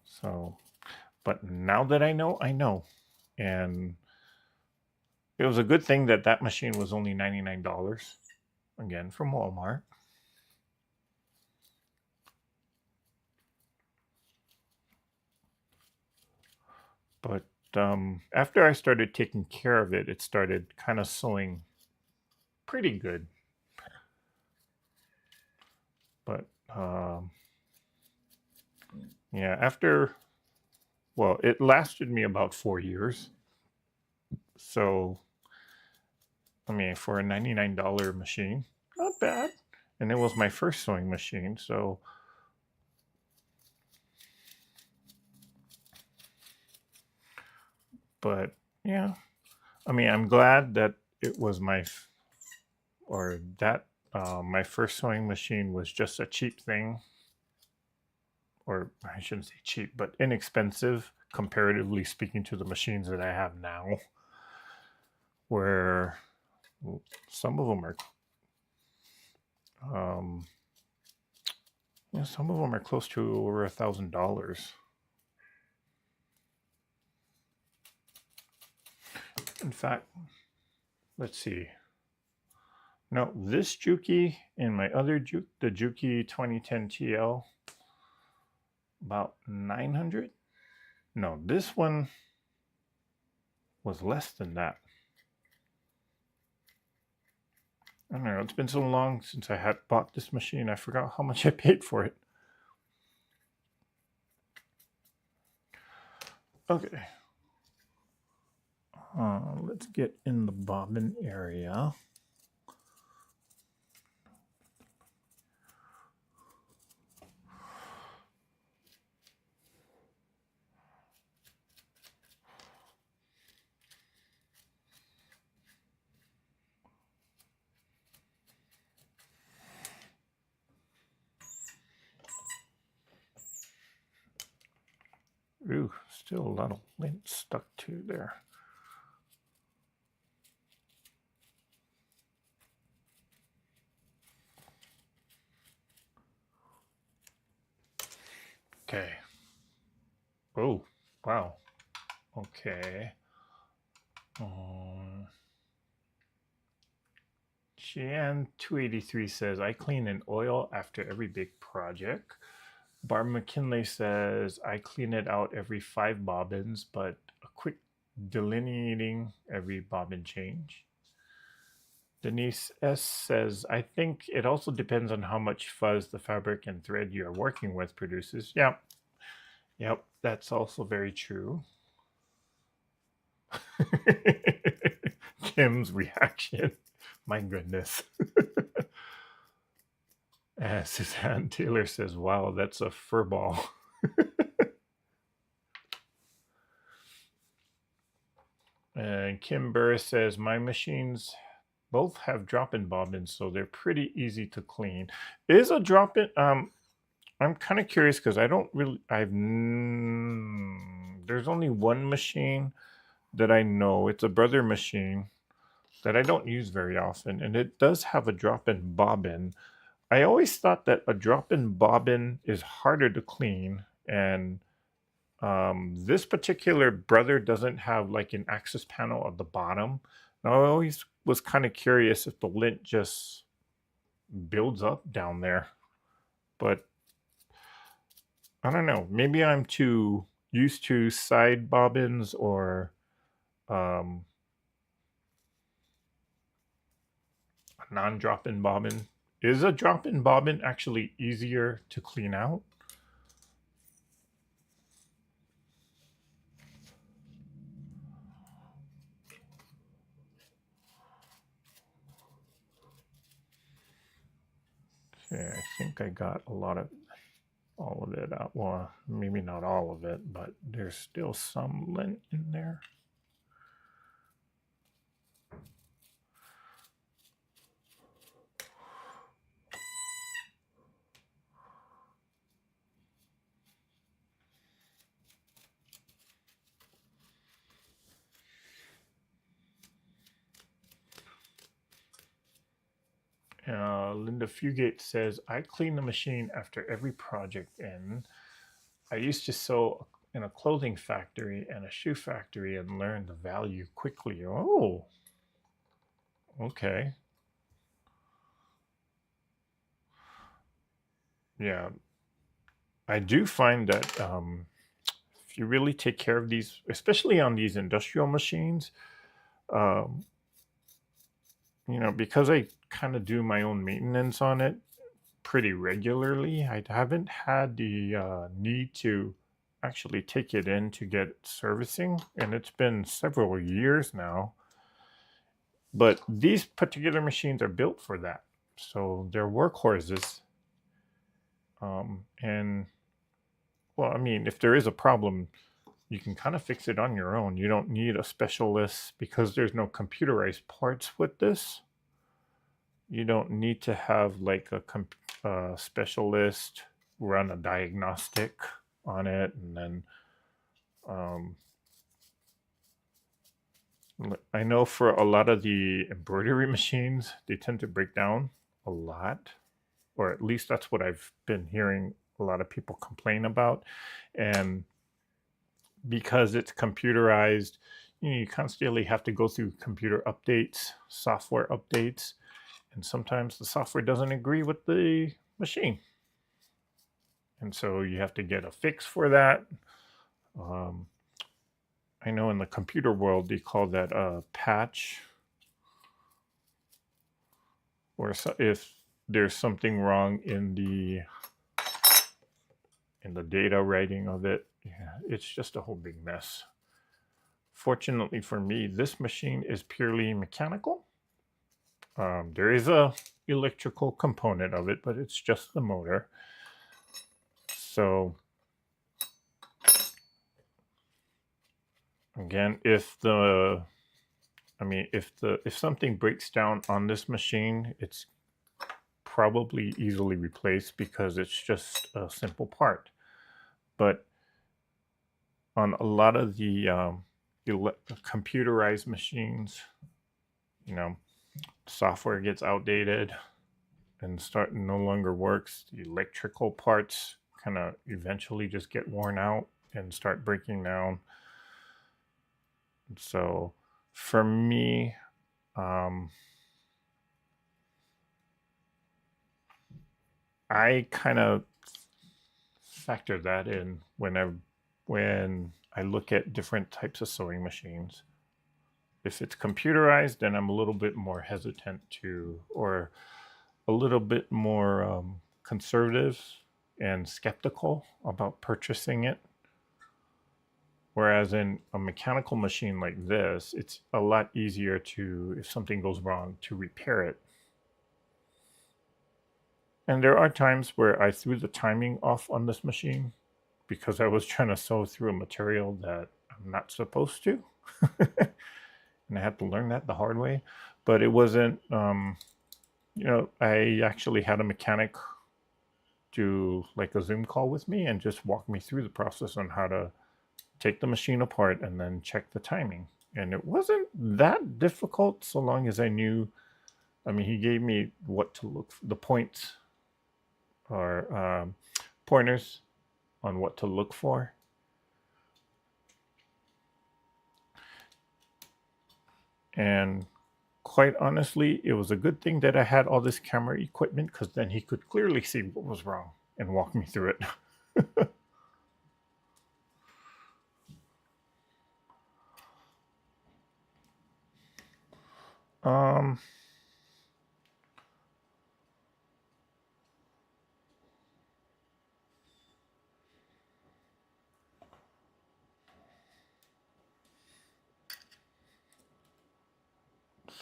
So, but now that I know, I know. And it was a good thing that that machine was only $99, again, from Walmart. But after I started taking care of it, it started kind of sewing pretty good. But yeah, well, it lasted me about 4 years. So, I mean, for a $99 machine, not bad. And it was my first sewing machine, so but yeah, I mean, I'm glad that it was my first sewing machine was just a cheap thing, or I shouldn't say cheap, but inexpensive comparatively speaking to the machines that I have now, where some of them are some of them are close to over $1,000. In fact, let's see. No, this Juki and my other Juki, the Juki 2010 TL, about 900. No, this one was less than that. I don't know, it's been so long since I had bought this machine, I forgot how much I paid for it. Okay. Let's get in the bobbin area. Ooh, still a lot of lint stuck to there. Okay. Oh, wow. Okay. Sheehan283 says, I clean and oil after every big project. Barb McKinley says, I clean it out every 5 bobbins, but a quick delineating every bobbin change. Denise S says, I think it also depends on how much fuzz the fabric and thread you are working with produces. Yep. Yep, that's also very true. Kim's reaction. My goodness. Suzanne Taylor says, wow, that's a fur ball. And Kim Burr says, my machines both have drop-in bobbins, so they're pretty easy to clean. Is a drop-in, I'm kind of curious because I don't really, there's only one machine that I know. It's a brother machine that I don't use very often, and it does have a drop-in bobbin. I always thought that a drop-in bobbin is harder to clean, and this particular brother doesn't have like an access panel at the bottom. And I always was kind of curious if the lint just builds up down there, but I don't know. Maybe I'm too used to side bobbins or a non-drop-in bobbin. Is a drop-in bobbin actually easier to clean out? Yeah, I think I got all of it out. Well, maybe not all of it, but there's still some lint in there. Linda Fugate says, I clean the machine after every project end. I used to sew in a clothing factory and a shoe factory and learned the value quickly. Oh, okay. Yeah, I do find that if you really take care of these, especially on these industrial machines, um, because I kind of do my own maintenance on it pretty regularly, I haven't had the need to actually take it in to get servicing, and it's been several years now. But these particular machines are built for that, so they're workhorses. And well, I mean, if there is a problem, you can kind of fix it on your own. You don't need a specialist because there's no computerized parts with this. You don't need to have like a specialist run a diagnostic on it, and then I know for a lot of the embroidery machines, they tend to break down a lot, or at least that's what I've been hearing a lot of people complain about. And because it's computerized, you constantly have to go through computer updates, software updates, and sometimes the software doesn't agree with the machine. And so you have to get a fix for that. I know in the computer world, they call that a patch. or if there's something wrong in the data writing of it. Yeah, it's just a whole big mess. Fortunately for me, this machine is purely mechanical. There is a electrical component of it, but it's just the motor. So again, if something breaks down on this machine, it's probably easily replaced because it's just a simple part. But on a lot of the computerized machines, you know, software gets outdated and no longer works. The electrical parts kind of eventually just get worn out and start breaking down. So for me, I kind of factor that in when I look at different types of sewing machines. If it's computerized, then I'm a little bit more hesitant or a little bit more conservative and skeptical about purchasing it. Whereas in a mechanical machine like this, it's a lot easier if something goes wrong, to repair it. And there are times where I threw the timing off on this machine because I was trying to sew through a material that I'm not supposed to. And I had to learn that the hard way. But it wasn't, I actually had a mechanic do like a Zoom call with me and just walk me through the process on how to take the machine apart and then check the timing. And it wasn't that difficult so long as I knew. He gave me what to look for, the points or pointers on what to look for. And quite honestly, it was a good thing that I had all this camera equipment, because then he could clearly see what was wrong and walk me through it.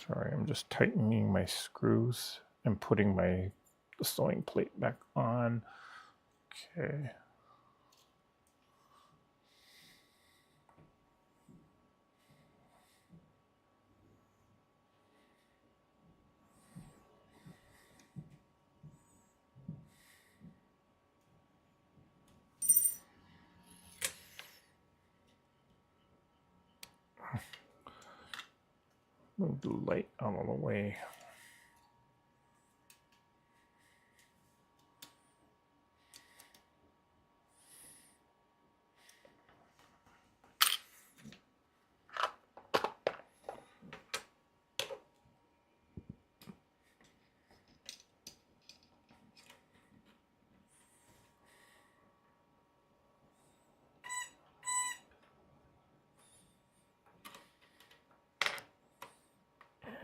Sorry, I'm just tightening my screws and putting the sewing plate back on. Okay. Move the light out of the way.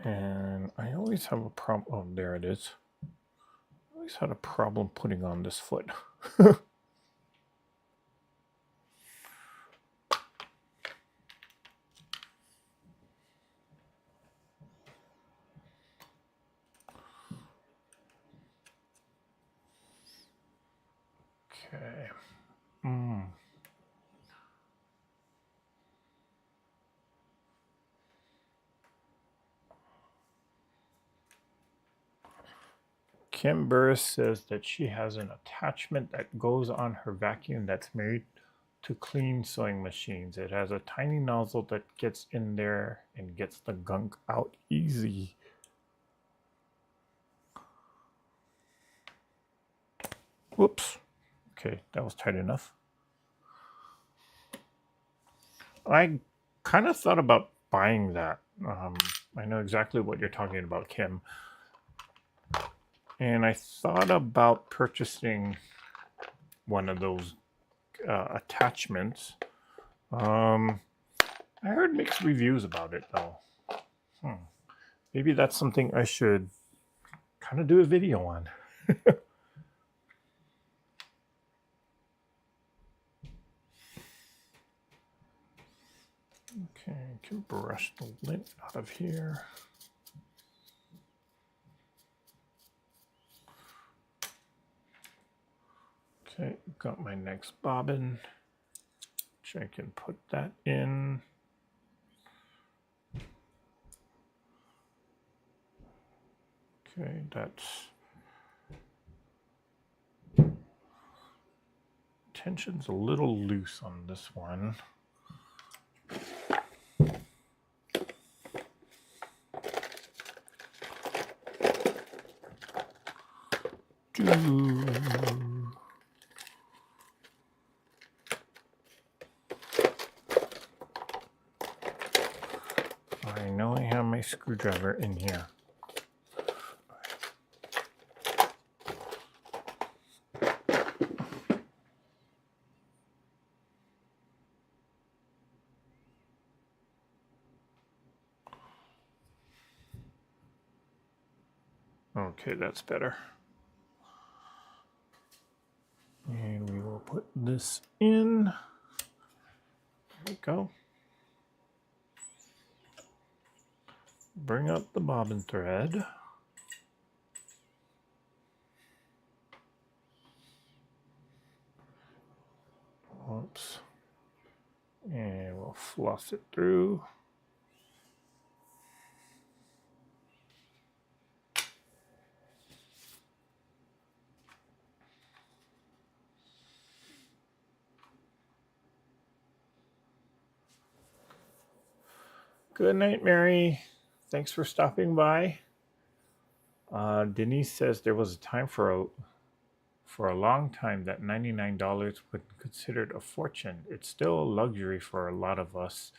And I always have a problem. Oh, there it is. I always had a problem putting on this foot. Okay. Kim Burris says that she has an attachment that goes on her vacuum that's made to clean sewing machines. It has a tiny nozzle that gets in there and gets the gunk out easy. Whoops. Okay, that was tight enough. I kind of thought about buying that. I know exactly what you're talking about, Kim. And I thought about purchasing one of those attachments. I heard mixed reviews about it, though. Maybe that's something I should trying to do a video on. Okay, I can brush the lint out of here. Okay, got my next bobbin, which I can put that in. Okay, that's tension's a little loose on this one. I know I have my screwdriver in here. Okay, that's better. And we will put this in. There we go. Bring up the bobbin thread. Whoops. And we'll floss it through. Good night, Mary. Thanks for stopping by. Denise says there was a time for a long time that $99 was considered a fortune. It's still a luxury for a lot of us.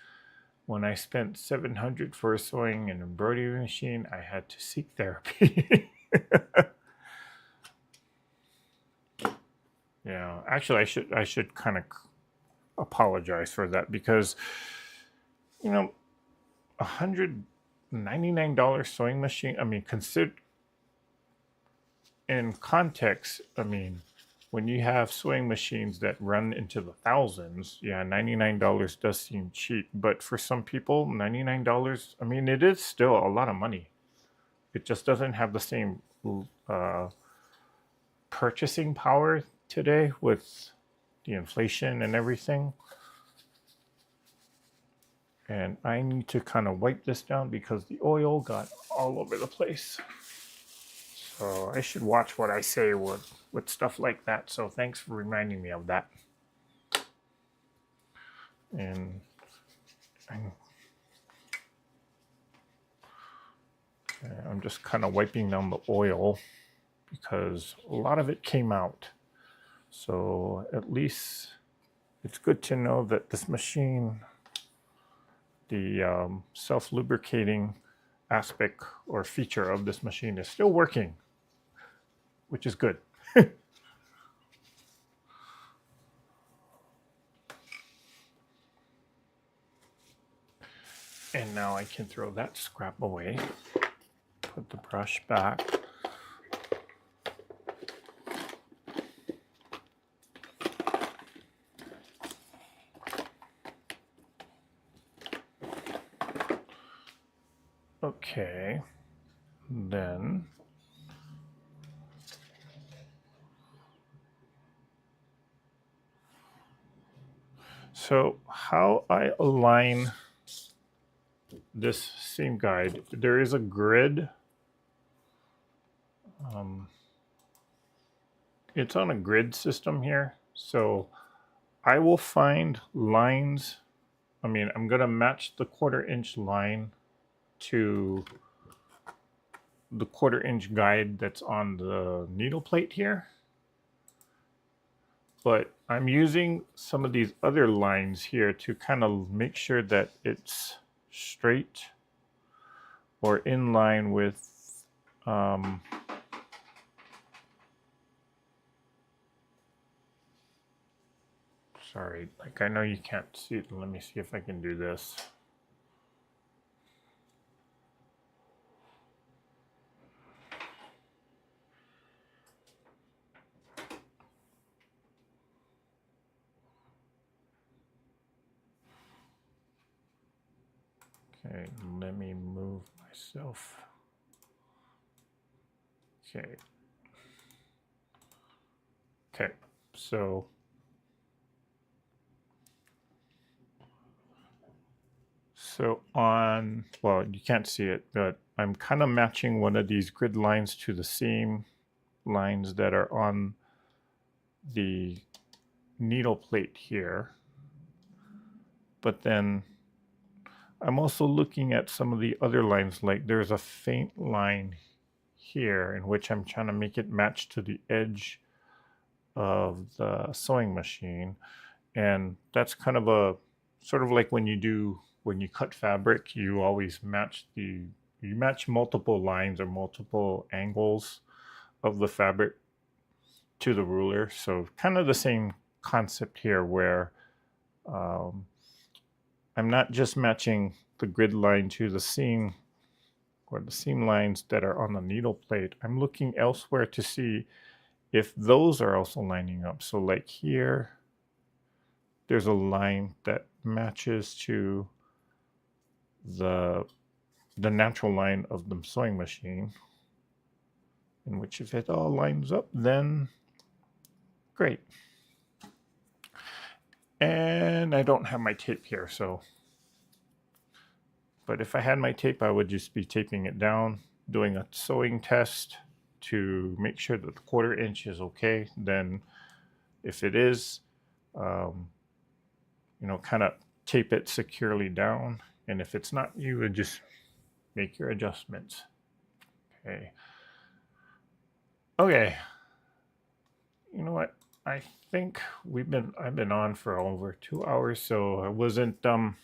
When I spent $700 for a sewing and embroidery machine, I had to seek therapy. Yeah, actually, I should kind of apologize for that, because, you know, $199 sewing machine. I mean, consider in context. I mean, when you have sewing machines that run into the thousands, yeah, $99 does seem cheap. But for some people, $99, I mean, it is still a lot of money. It just doesn't have the same purchasing power today with the inflation and everything. And I need to kind of wipe this down because the oil got all over the place. So I should watch what I say with stuff like that. So thanks for reminding me of that. And I'm just kind of wiping down the oil because a lot of it came out. So at least it's good to know that this machine, the self-lubricating aspect or feature of this machine, is still working, which is good. And now I can throw that scrap away, put the brush back. Okay, then so how I align this seam guide, there is a grid. It's on a grid system here, so I will find lines. I mean, I'm gonna match the 1/4 inch line to the 1/4 inch guide that's on the needle plate here. But I'm using some of these other lines here to kind of make sure that it's straight or in line with sorry, like, I know you can't see it. Let me see if I can do this. right, let me move myself. Okay. Okay, so on, well, you can't see it, but I'm kind of matching one of these grid lines to the same lines that are on the needle plate here. But then I'm also looking at some of the other lines, like there's a faint line here in which I'm trying to make it match to the edge of the sewing machine. And that's kind of a sort of like when you cut fabric, you always match you match multiple lines or multiple angles of the fabric to the ruler. So kind of the same concept here, where I'm not just matching the grid line to the seam or the seam lines that are on the needle plate. I'm looking elsewhere to see if those are also lining up. So like here, there's a line that matches to the natural line of the sewing machine, in which if it all lines up, then great. And I don't have my tape here, so, but if I had my tape, I would just be taping it down, doing a sewing test to make sure that the 1/4 inch is okay. Then if it is, you know, kind of tape it securely down. And if it's not, you would just make your adjustments. Okay. Okay. You know what? I think I've been on for over 2 hours, so I wasn't kind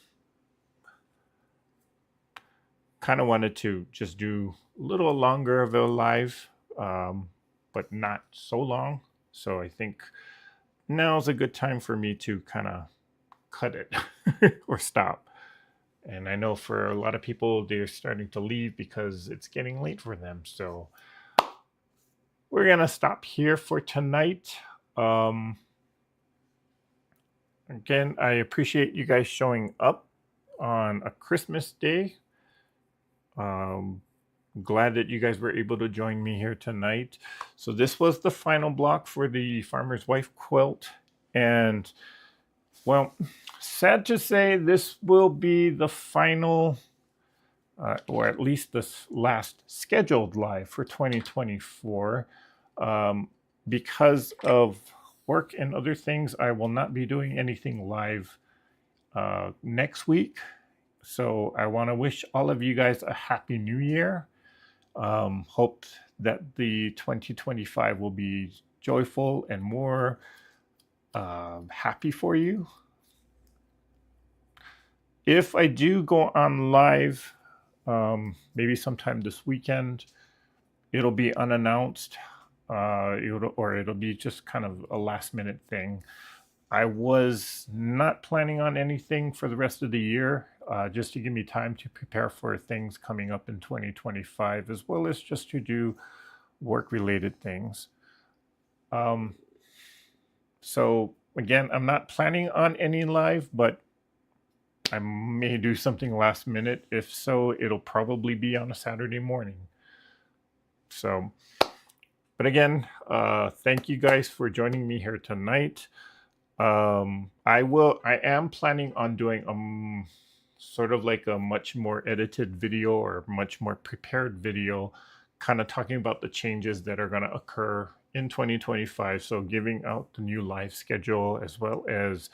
of wanted to just do a little longer of a live, but not so long. So I think now's a good time for me to kind of cut it or stop. And I know for a lot of people, they're starting to leave because it's getting late for them. So we're going to stop here for tonight. Again, I appreciate you guys showing up on a Christmas day. Glad that you guys were able to join me here tonight. So this was the final block for the Farmer's Wife quilt. And, well, sad to say, this will be the final, or at least this last scheduled live for 2024. Because of work and other things, I will not be doing anything live next week. So I want to wish all of you guys a happy new year. Hope that the 2025 will be joyful and more happy for you. If I do go on live, maybe sometime this weekend, it'll be unannounced, it'll be just kind of a last minute thing. I was not planning on anything for the rest of the year, just to give me time to prepare for things coming up in 2025, as well as just to do work-related things. So again, I'm not planning on any live, but I may do something last minute. If so, it'll probably be on a Saturday morning. So, but again, thank you guys for joining me here tonight. I am planning on doing sort of like a much more edited video or much more prepared video, kind of talking about the changes that are going to occur in 2025. So giving out the new live schedule, as well as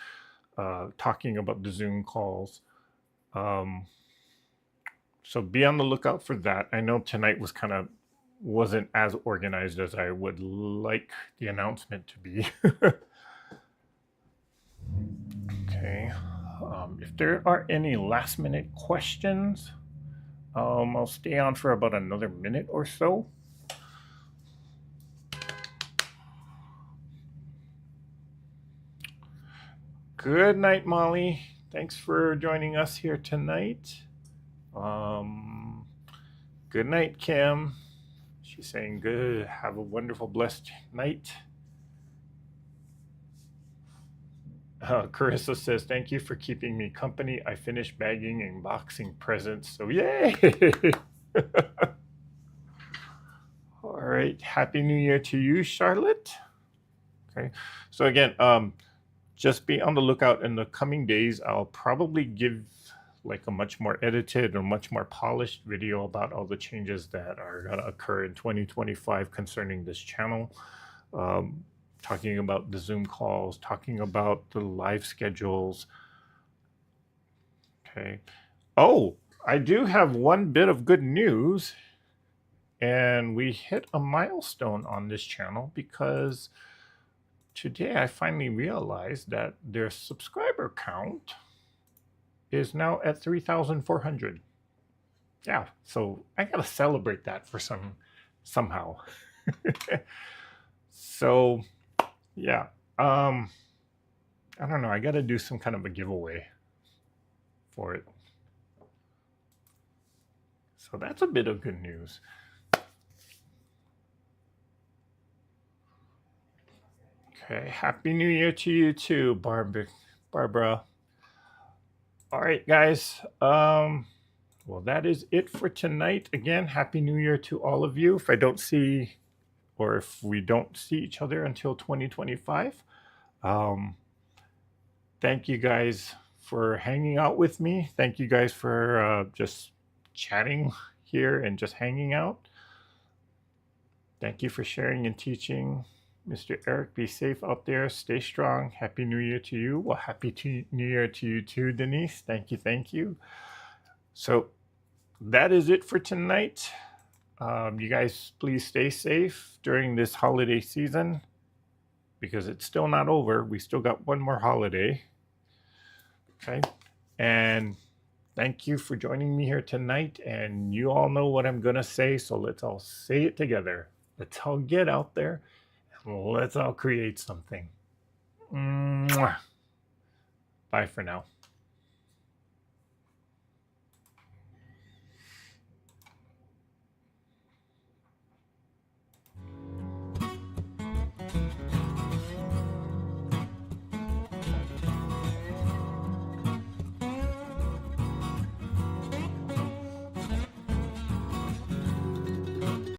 talking about the Zoom calls. So be on the lookout for that. I know tonight wasn't as organized as I would like the announcement to be. Okay. If there are any last minute questions, I'll stay on for about another minute or so. Good night, Molly. Thanks for joining us here tonight. Good night, Kim. She's saying good. Have a wonderful, blessed night. Carissa says, thank you for keeping me company. I finished bagging and boxing presents, so yay! All right, Happy New Year to you, Charlotte. Okay, so again, just be on the lookout in the coming days. I'll probably give like a much more edited or much more polished video about all the changes that are going to occur in 2025 concerning this channel. Talking about the Zoom calls, talking about the live schedules. Okay. Oh, I do have one bit of good news. And we hit a milestone on this channel because today I finally realized that their subscriber count is now at 3,400. Yeah, so I gotta celebrate that for somehow. So yeah, I don't know. I gotta do some kind of a giveaway for it. So that's a bit of good news. Okay, Happy New Year to you too, Barbara. All right, guys. Well, that is it for tonight. Again, Happy New Year to all of you. If I don't see, or if we don't see each other until 2025, thank you guys for hanging out with me. Thank you guys for just chatting here and just hanging out. Thank you for sharing and teaching. Mr. Eric, be safe out there. Stay strong. Happy New Year to you. Well, Happy New Year to you too, Denise. Thank you. Thank you. So that is it for tonight. You guys, please stay safe during this holiday season because it's still not over. We still got one more holiday. Okay. And thank you for joining me here tonight. And you all know what I'm going to say. So let's all say it together. Let's all get out there. Let's all create something. Mwah. Bye for now.